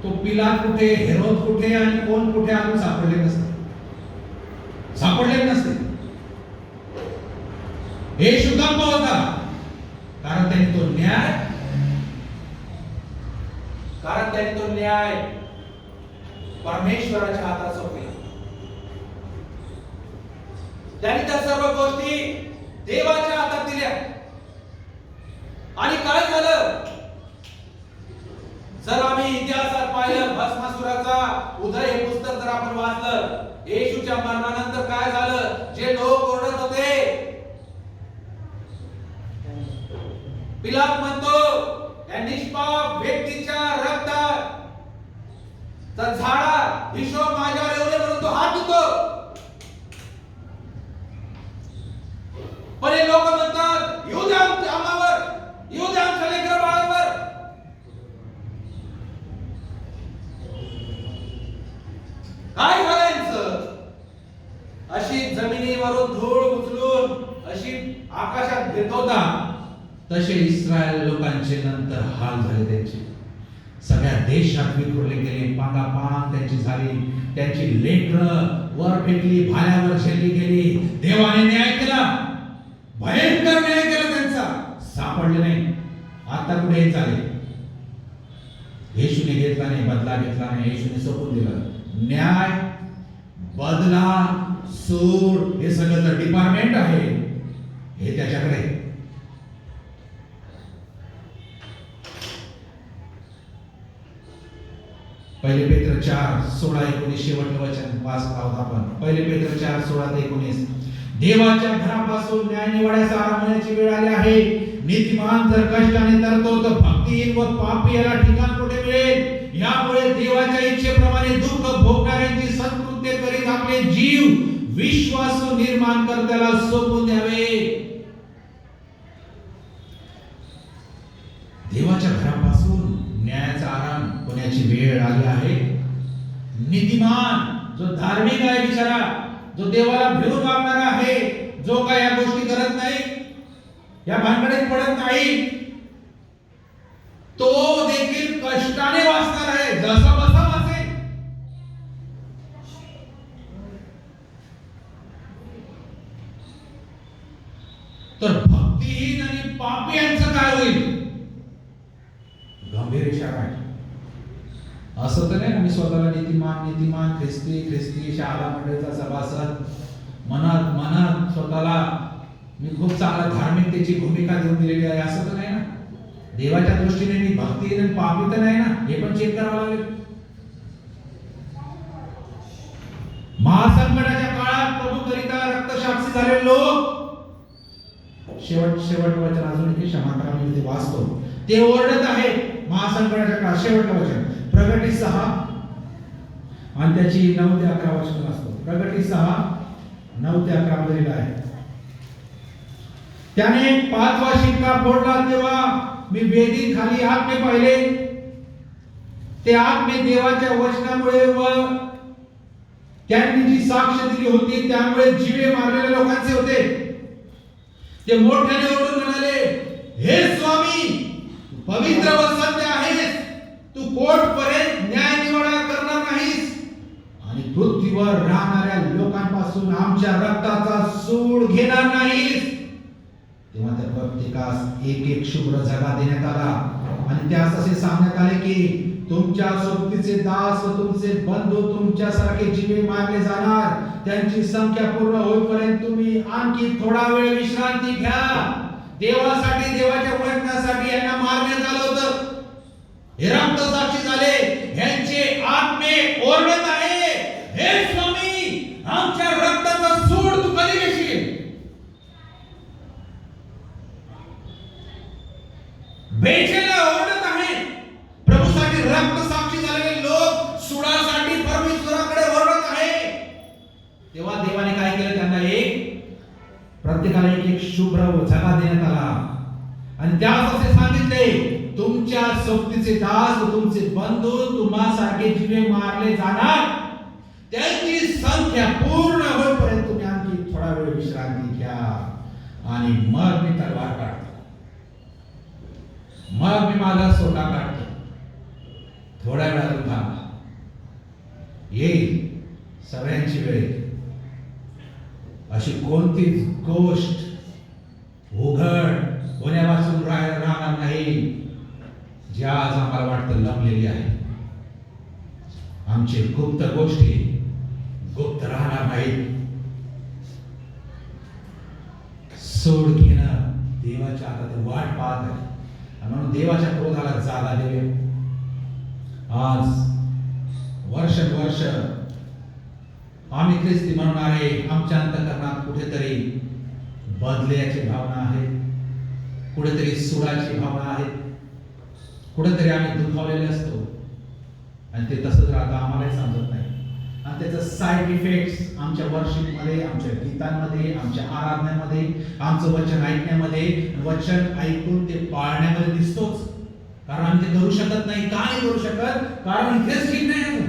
तो पिलात कुठे, हेरोद कुठे आणि कोण कुठे अजून सापडले नसते. येशू गप्प होता, कारण त्यांनी तो न्याय परमेश्वराच्या हातात सोपविला. त्यांनी त्या सर्व गोष्टी देवाच्या हातात दिल्या. आणि काय झालं? जर आम्ही इतिहासात पाहिलं, भस्मासुराचा उदय हे पुस्तक जर आपण वाचलं, येशूच्या मरणानंतर काय झालं? जे लोक ओरडत होते, पिलात म्हणतो, त्या निष्पाप व्यक्तीच्या रक्तात तर झाडा हिशोब माझ्यावर एवढे म्हणून तो हात धुतो. पण हे लोक म्हणतात, येऊ द्या आम्हावर, येऊ द्या आमच्या लेकरं बाळांवर. काय झालं यांचं? अशी जमिनीवरून धूळ उचलून अशी आकाशात घेत होता, तसे इस्रायल लोकांचे नंतर हाल झाले. त्यांचे सगळ्या देशात विखुरले गेले, पांगापांग त्यांची झाली, त्यांची लेकरं वर फेकली, भाल्यावर झेलली गेली. देवाने न्याय केला, भयंकर न्याय केला त्यांचा, सापडले नाही. आता कुठे हे चाले? येशूने घेतला नाही, बदला घेतला नाही, येशूने सोपवून दिलं. न्याय बदला, सूड हे सगळं डिपार्टमेंट आहे हे त्याच्याकडे आहे. पहिले पेत्र 4:16-19 शेवटचं वचन वाचत आहोत आपण. पहिले पेत्र 4:16-19. देवाच्या घरापासून न्याय निवाड्यास आराम मिळण्याची वेळ आली आहे. नीतिमान जर कष्टाने तरतो तर भक्तिहीन व पापी याला ठिकाण कुठे मिळेल? यामुळे देवाच्या इच्छेप्रमाणे दुःख भोगणाऱ्यांची सत्कृत्य करीत आपले जीव विश्वासू निर्माण करत्याला सोपवून द्यावे. देवाच्या घरापासून न्यायाचा आराम होण्याची वेळ आली आहे. नीतिमान जो धार्मिक आहे बिचारा, जो देवाला भिवून वागणारा आहे, जो काय या गोष्टी करत नाही, या भानगडीत पडत नाही, तो देखील कष्टाने वाचणार आहे. जसा बसा वाचेल. तर भक्तिहीन आणि पापी यांचं काय होईल? गंभीर इशारा आहे. असं तर नाही मी स्वतःला नीतिमान ख्रिस्ती शाळा मंडळीचा सभासद मनात स्वतःला मी खूप चांगला धार्मिकतेची भूमिका देऊन दिलेली आहे असं तर नाही ना. देवाच्या दृष्टीने मी भक्तिहीन आणि पापी तर नाही ना, हे पण चेक करावं लागेल. महासंकटाच्या काळात प्रभू करिता रक्तसाक्षी झालेले लोक, शेवट वचन अजून की क्षमा करा मी ते वाचतो. ते ओरडत आहे महासंकटाच्या काळात. शेवटचं वचन प्रगटी 6 आणि त्याची 9 ते 11 वचन असतो. प्रगटी 6 9 ते 11 मध्ये लिहिलं आहे. त्याने 5वा शिक्का फोडला तेव्हा मी वेदी खाली आत्मे पाहिले. ते आत्मे देवाच्या वचनामुळे व त्यांनी जी साक्ष दिली होती त्यामुळे जीवे मारलेल्या लोकांचे होते. ते मोठ्याने ओरडून म्हणाले, हे स्वामी, तू पवित्र व सत्य आहेस. तू कोर्टपर्यंत न्याय निवाडा करणार नाहीस आणि पृथ्वीवर राहणाऱ्या लोकांपासून आमच्या रक्ताचा सूड घेणार नाहीस. तेव्हा त्या प्रत्येकास एक शुभ्र जागा देण्यात आला आणि त्यास असे सांगण्यात आले की तुमच्या सोबतीचे दास व तुमचे बंधू तुमच्यासारखे जीवे मारले जाणार. त्यांची संख्या पूर्ण होईपर्यंत तुम्ही आणखी थोडा वेळ विश्रांती घ्या. देवासाठी, देवाच्या वचनासाठी यांना मारण्यात आलं होतं. हे रक्तसाक्षी झाले. यांचे आत्मे ओरडत आहे, हे स्वामी, आमच्या रक्ताचा सूड तू कधी घेशील? बेचैनला ओरडत आहे. प्रभूसाठी रक्तसाक्षी झालेले लोक सुडासाठी परमेश्वराकडे ओरडत आहे. तेव्हा देवाने काय केलं? त्यांना प्रत्येकाला एक शुभ्र जागा देण्यात आला आणि त्यास असे सांगितले, तुमच्या सोबतीचे दास व तुमचे बंधू तुम्हासारखे जीवे मारले जाणार. त्यांची संख्या पूर्ण होईपर्यंत तुम्ही आणखी थोडा वेळ विश्रांती घ्या आणि मग मी तलवार काढतो. मग मी माझा सोटा काढतो. थोड्या वेळात थांबा, येईल सगळ्यांची वेळ. अशी कोणतीच गोष्ट उघड होण्यापासून राहणार नाही जी आज आम्हाला वाटतं लपलेली आहे. आमचे गुप्त गोष्टी गुप्त राहणार नाहीत. सोड घेणं देवाच्या हातात वाट पाहत आहे. म्हणून देवाच्या क्रोधाला जागा देऊया. आज वर्ष आम्ही ख्रिस्ती म्हणणारे आमच्या अंतःकरणात कुठेतरी बदल्याची भावना आहे, कुठेतरी सुडाची भावना आहे, कुठेतरी आम्ही दुखावलेले असतो आणि ते तसंच राहतं, आम्हालाही समजत नाही. आणि त्याचा साईड इफेक्ट्स आमच्या वर्शिपमध्ये, आमच्या गीतांमध्ये, आमच्या आराधनेमध्ये, आमचं वचन ऐकण्यामध्ये, वचन ऐकून ते पाळण्यामध्ये दिसतोच. कारण आम्ही ते करू शकत नाही. का नाही करू शकत? कारण इथेच ठीक नाही.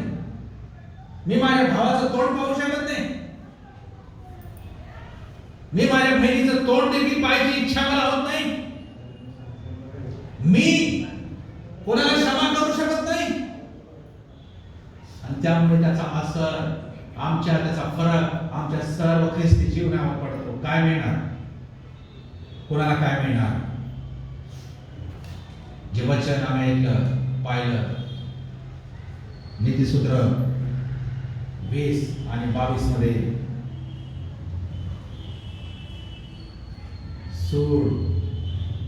मी माझ्या भावाचं तोंड पाहू शकत नाही. मी माझ्या बहिणीचं तोंड देखील पाहायची इच्छा मला होत नाही. मी कोणाला क्षमा करू शकत नाही. आणि त्यामुळे त्याचा असर त्याचा फरक आमच्या सर्व ख्रिस्ती जीवनावर पडतो. काय मिळणार? कोणाला काय मिळणार? जे वचन आम्ही ऐकलं, पाहिलं, नीतिसूत्र 20 आणि 22 मध्ये सूड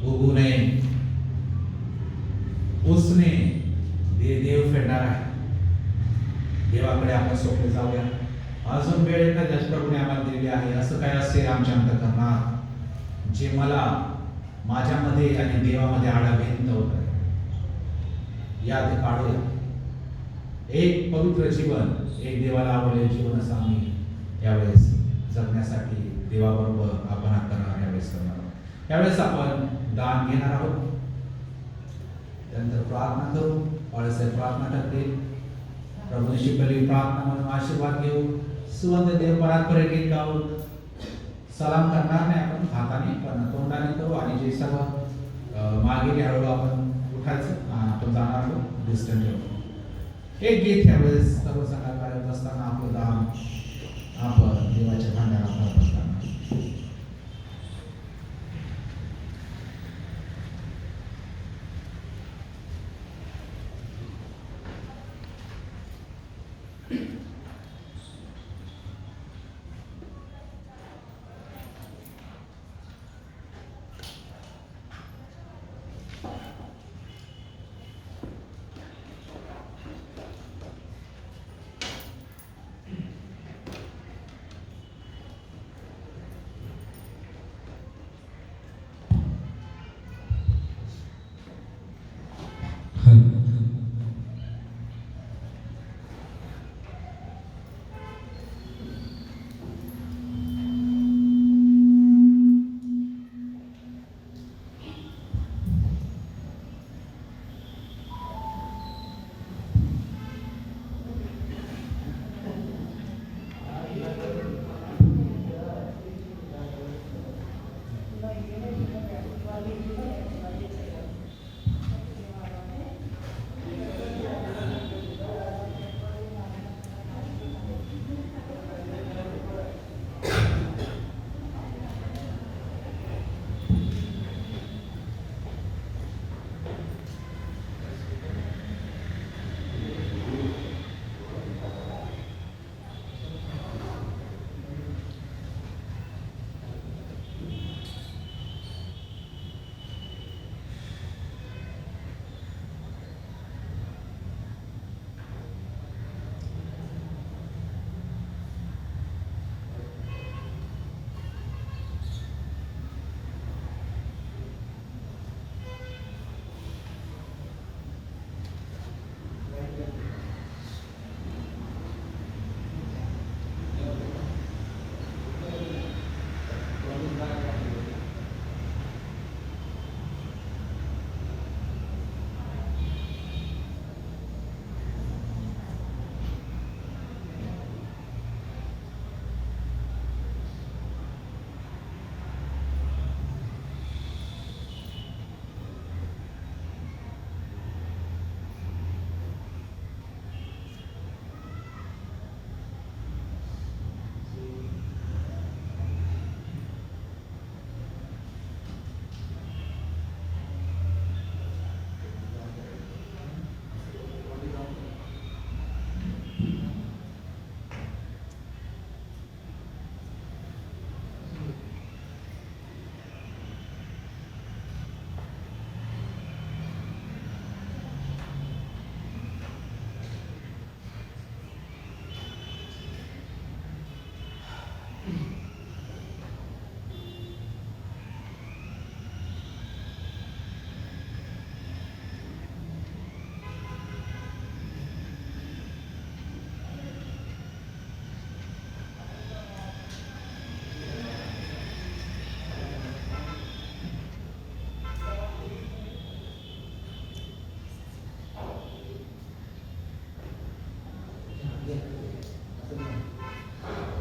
उगू नये, उसने देव फेडणार आहे. देवाकडे आपण सोपे जाऊया. अजून वेळ एखाद्याच प्रभूने आम्हाला दिली आहे. असं काय असेल आमच्या अंतःकरणात जे मला माझ्यामध्ये आणि देवामध्ये आडाभिंत होत आहे, यात काढूया. एक पवित्र जीवन, एक देवाला आवडलेले जीवन असं आम्ही यावेळेस जगण्यासाठी देवाबरोबर आपण यावेळेस करणार आहोत. यावेळेस आपण दान घेणार आहोत. त्यानंतर प्रार्थना करू. बाळासाहेब प्रार्थना करतील. प्रभूने शिकवलेली प्रार्थना म्हणून आशीर्वाद घेऊ. सुवंत देव परात्परे गीत गाऊ. सलाम करणार नाही आपण, हाताने पण तोंडाने करू. आणि जे सर्व मागे हळूहळू आपण उठायचं, आपण जाणार आहोत डिस्टन्स ठेवतो. एक गीत यावेळेस सर्व सकाळ करत असताना आपलं दान आपण देवाच्या भांड्याला करत असताना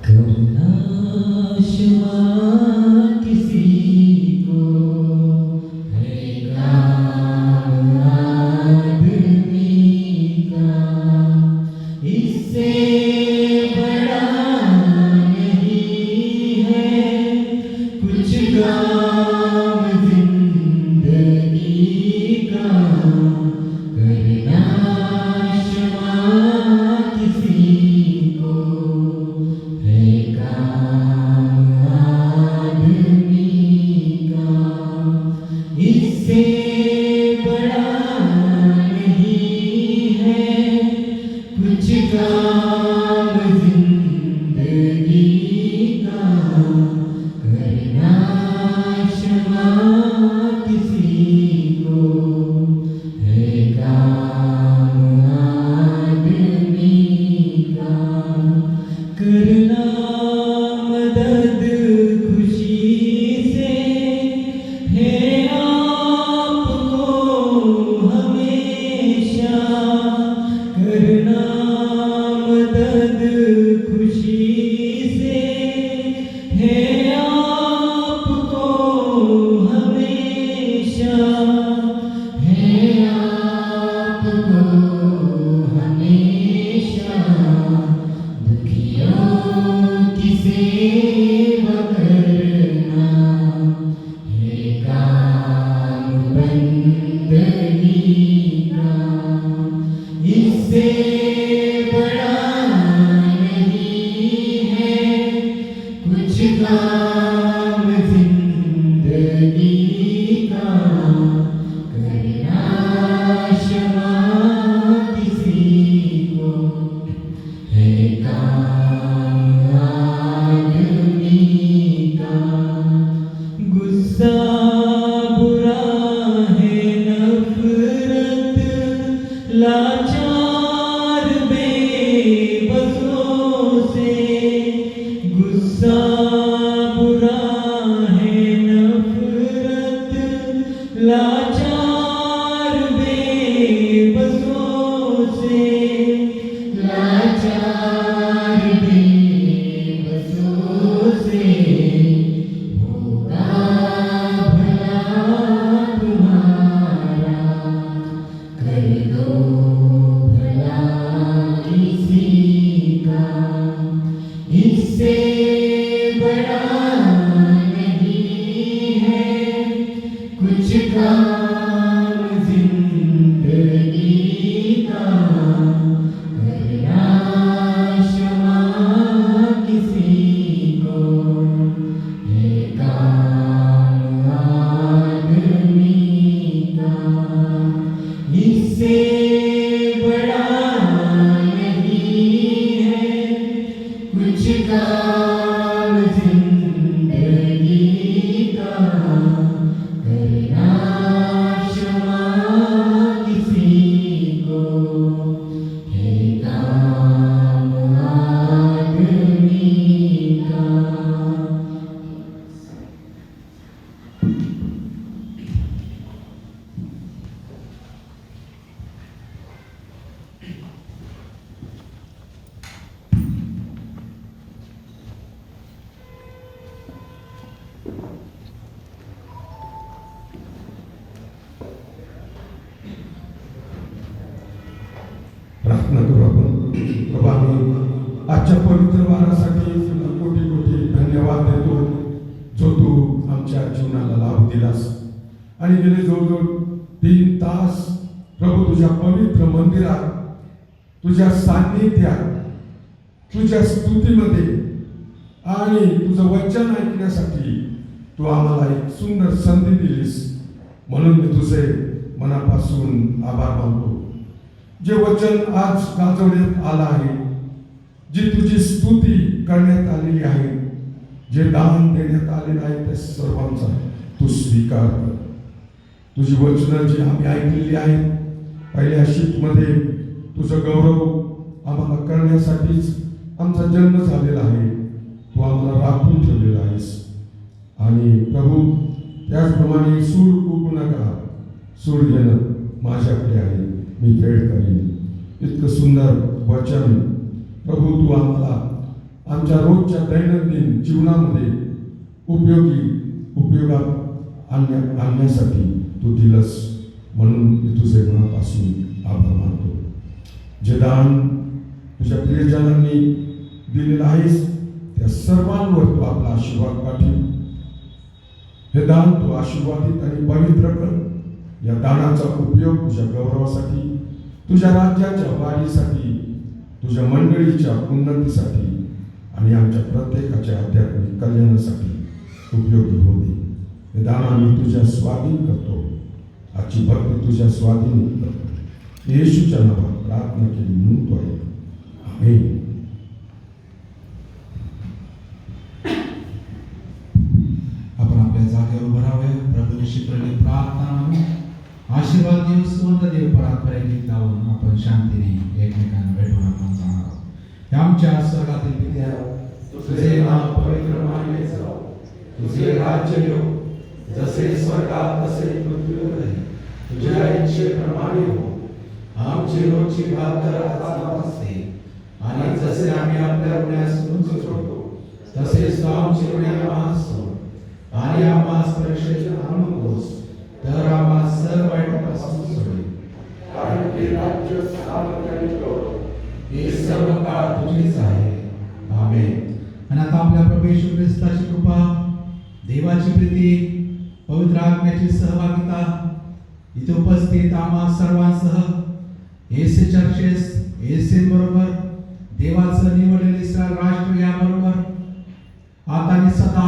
करना क्षमा किसी को काम जिंदगी का करना क्षमा किसी को है काम आदमी का। गुस्सा बुरा है नफरत लाचार बेबसों से। गुस्सा बुरा है नफरत लाचार बेबसों से। लाचार बेबसों से होगा भला तुम्हारा। कर दो भला किसी का इससे बड़ा नहीं है कुछ काम जिंदगी का। करना क्षमा किसी को है काम आदमी का। इससे बड़ा नहीं है कुछ काम जिंदगी का। करना क्षमा किसी को है काम आदमी का। प्रार्थना करू आपण. प्रभू, आम्ही आजच्या पवित्र वारासाठी तुला कोटी कोटी धन्यवाद देतो, जो तू आमच्या जीवनाला लाभ दिलास. आणि गेले जवळजवळ 3 तास प्रभू तुझ्या पवित्र मंदिरात, तुझ्या सान्निध्यात, तुझ्या स्तुतीमध्ये आणि तुझं वचन ऐकण्यासाठी तू आम्हाला एक सुंदर संधी दिलीस. म्हणून मी तुझे मनापासून आभार मानतो. जे वचन आज गाजवण्यात आलं आहे, जी तुझी स्तुती करण्यात आलेली आहे, जे दान देण्यात आलेलं आहे, त्या सर्वांचा तू स्वीकार कर. तुझी वचनं जी आम्ही ऐकलेली आहेत, पहिल्या शीटमध्ये तुझं गौरव आम्हाला करण्यासाठीच आमचा जन्म झालेला आहे. तू आम्हाला राखून ठेवलेला आहेस. आणि प्रभू, त्याचप्रमाणे सूड उगू नका, सूड घेणं माझ्याकडे आहे, मी फेड करीन. इतकं सुंदर वचन प्रभू तू आम्हाला आमच्या रोजच्या दैनंदिन जीवनामध्ये उपयोगात आणण्यासाठी तू दिलंस. म्हणून मी तुझे मनापासून आभार मानतो. जे दान तुझ्या प्रियजनांनी दिलेलं आहेस, त्या सर्वांवर तू आपला आशीर्वाद पाठव. हे दान तू आशीर्वादित आणि पवित्र कर. या दानाचा उपयोग तुझ्या गौरवासाठी, तुझ्या राज्याच्या वाढीसाठी, तुझ्या मंडळीच्या उन्नतीसाठी आणि आमच्या प्रत्येकाच्या आध्यात्मिक कल्याणासाठी उपयोगी होऊ दे. हे दान आम्ही तुझ्या स्वाधीन करतो. आजची भक्ती तुझ्या स्वाधीन करतो. येशूच्या नावात प्रार्थना केली म्हणतो आहे. आमेन. आपण आपल्या जागेवर उभं राहावे. प्रभूने शिकवलेली प्रार्थना म्हणून आशीर्वाद देव, सुवंत देव परत गीत लावून आपण शांतीने एकमेकांना भेटून आपण जाणार आहोत. हे आमच्या स्वर्गातील पित्या, तुझे नाव पवित्र मानले जावो, तुझे राज्य येवो, जसे स्वर्गात तसे पृथ्वीवरही तुझ्या इच्छेप्रमाणे हो. आमची रोजची भाकर आज आम्हाला दे, आणि जसे आम्ही आपल्या गुन्ह्यास सोडतो, तसेच तू आमची गुन्हे आम्हाला सोड, आणि आम्हास परीक्षेत आणू नकोस, तर आम्हाला सर्व वाईटापासून सोड. कारण ते राज्य, सामर्थ्य आणि गौरव हे सर्व काळ तुझीच आहे. आमेन. आणि आता आपल्या प्रभू येशू ख्रिस्ताची कृपा, देवाची प्रीती, पवित्र आत्म्याची सहभागिता इथे उपस्थित आम्हा सर्वांसह एसे चर्चेस, एसे बरोबर, देवाचं निवडलेले इस्रायल राष्ट्र याबरोबर आता आणि सदा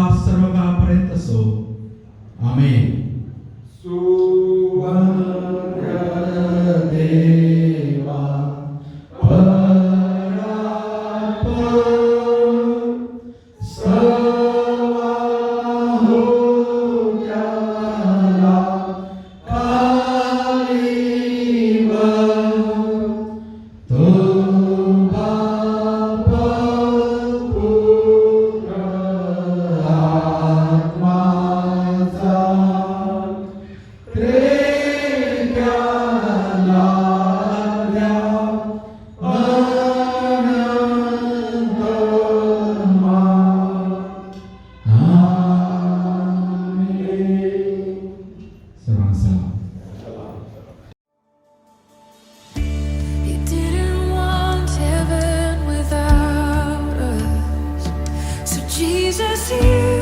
Jesus, you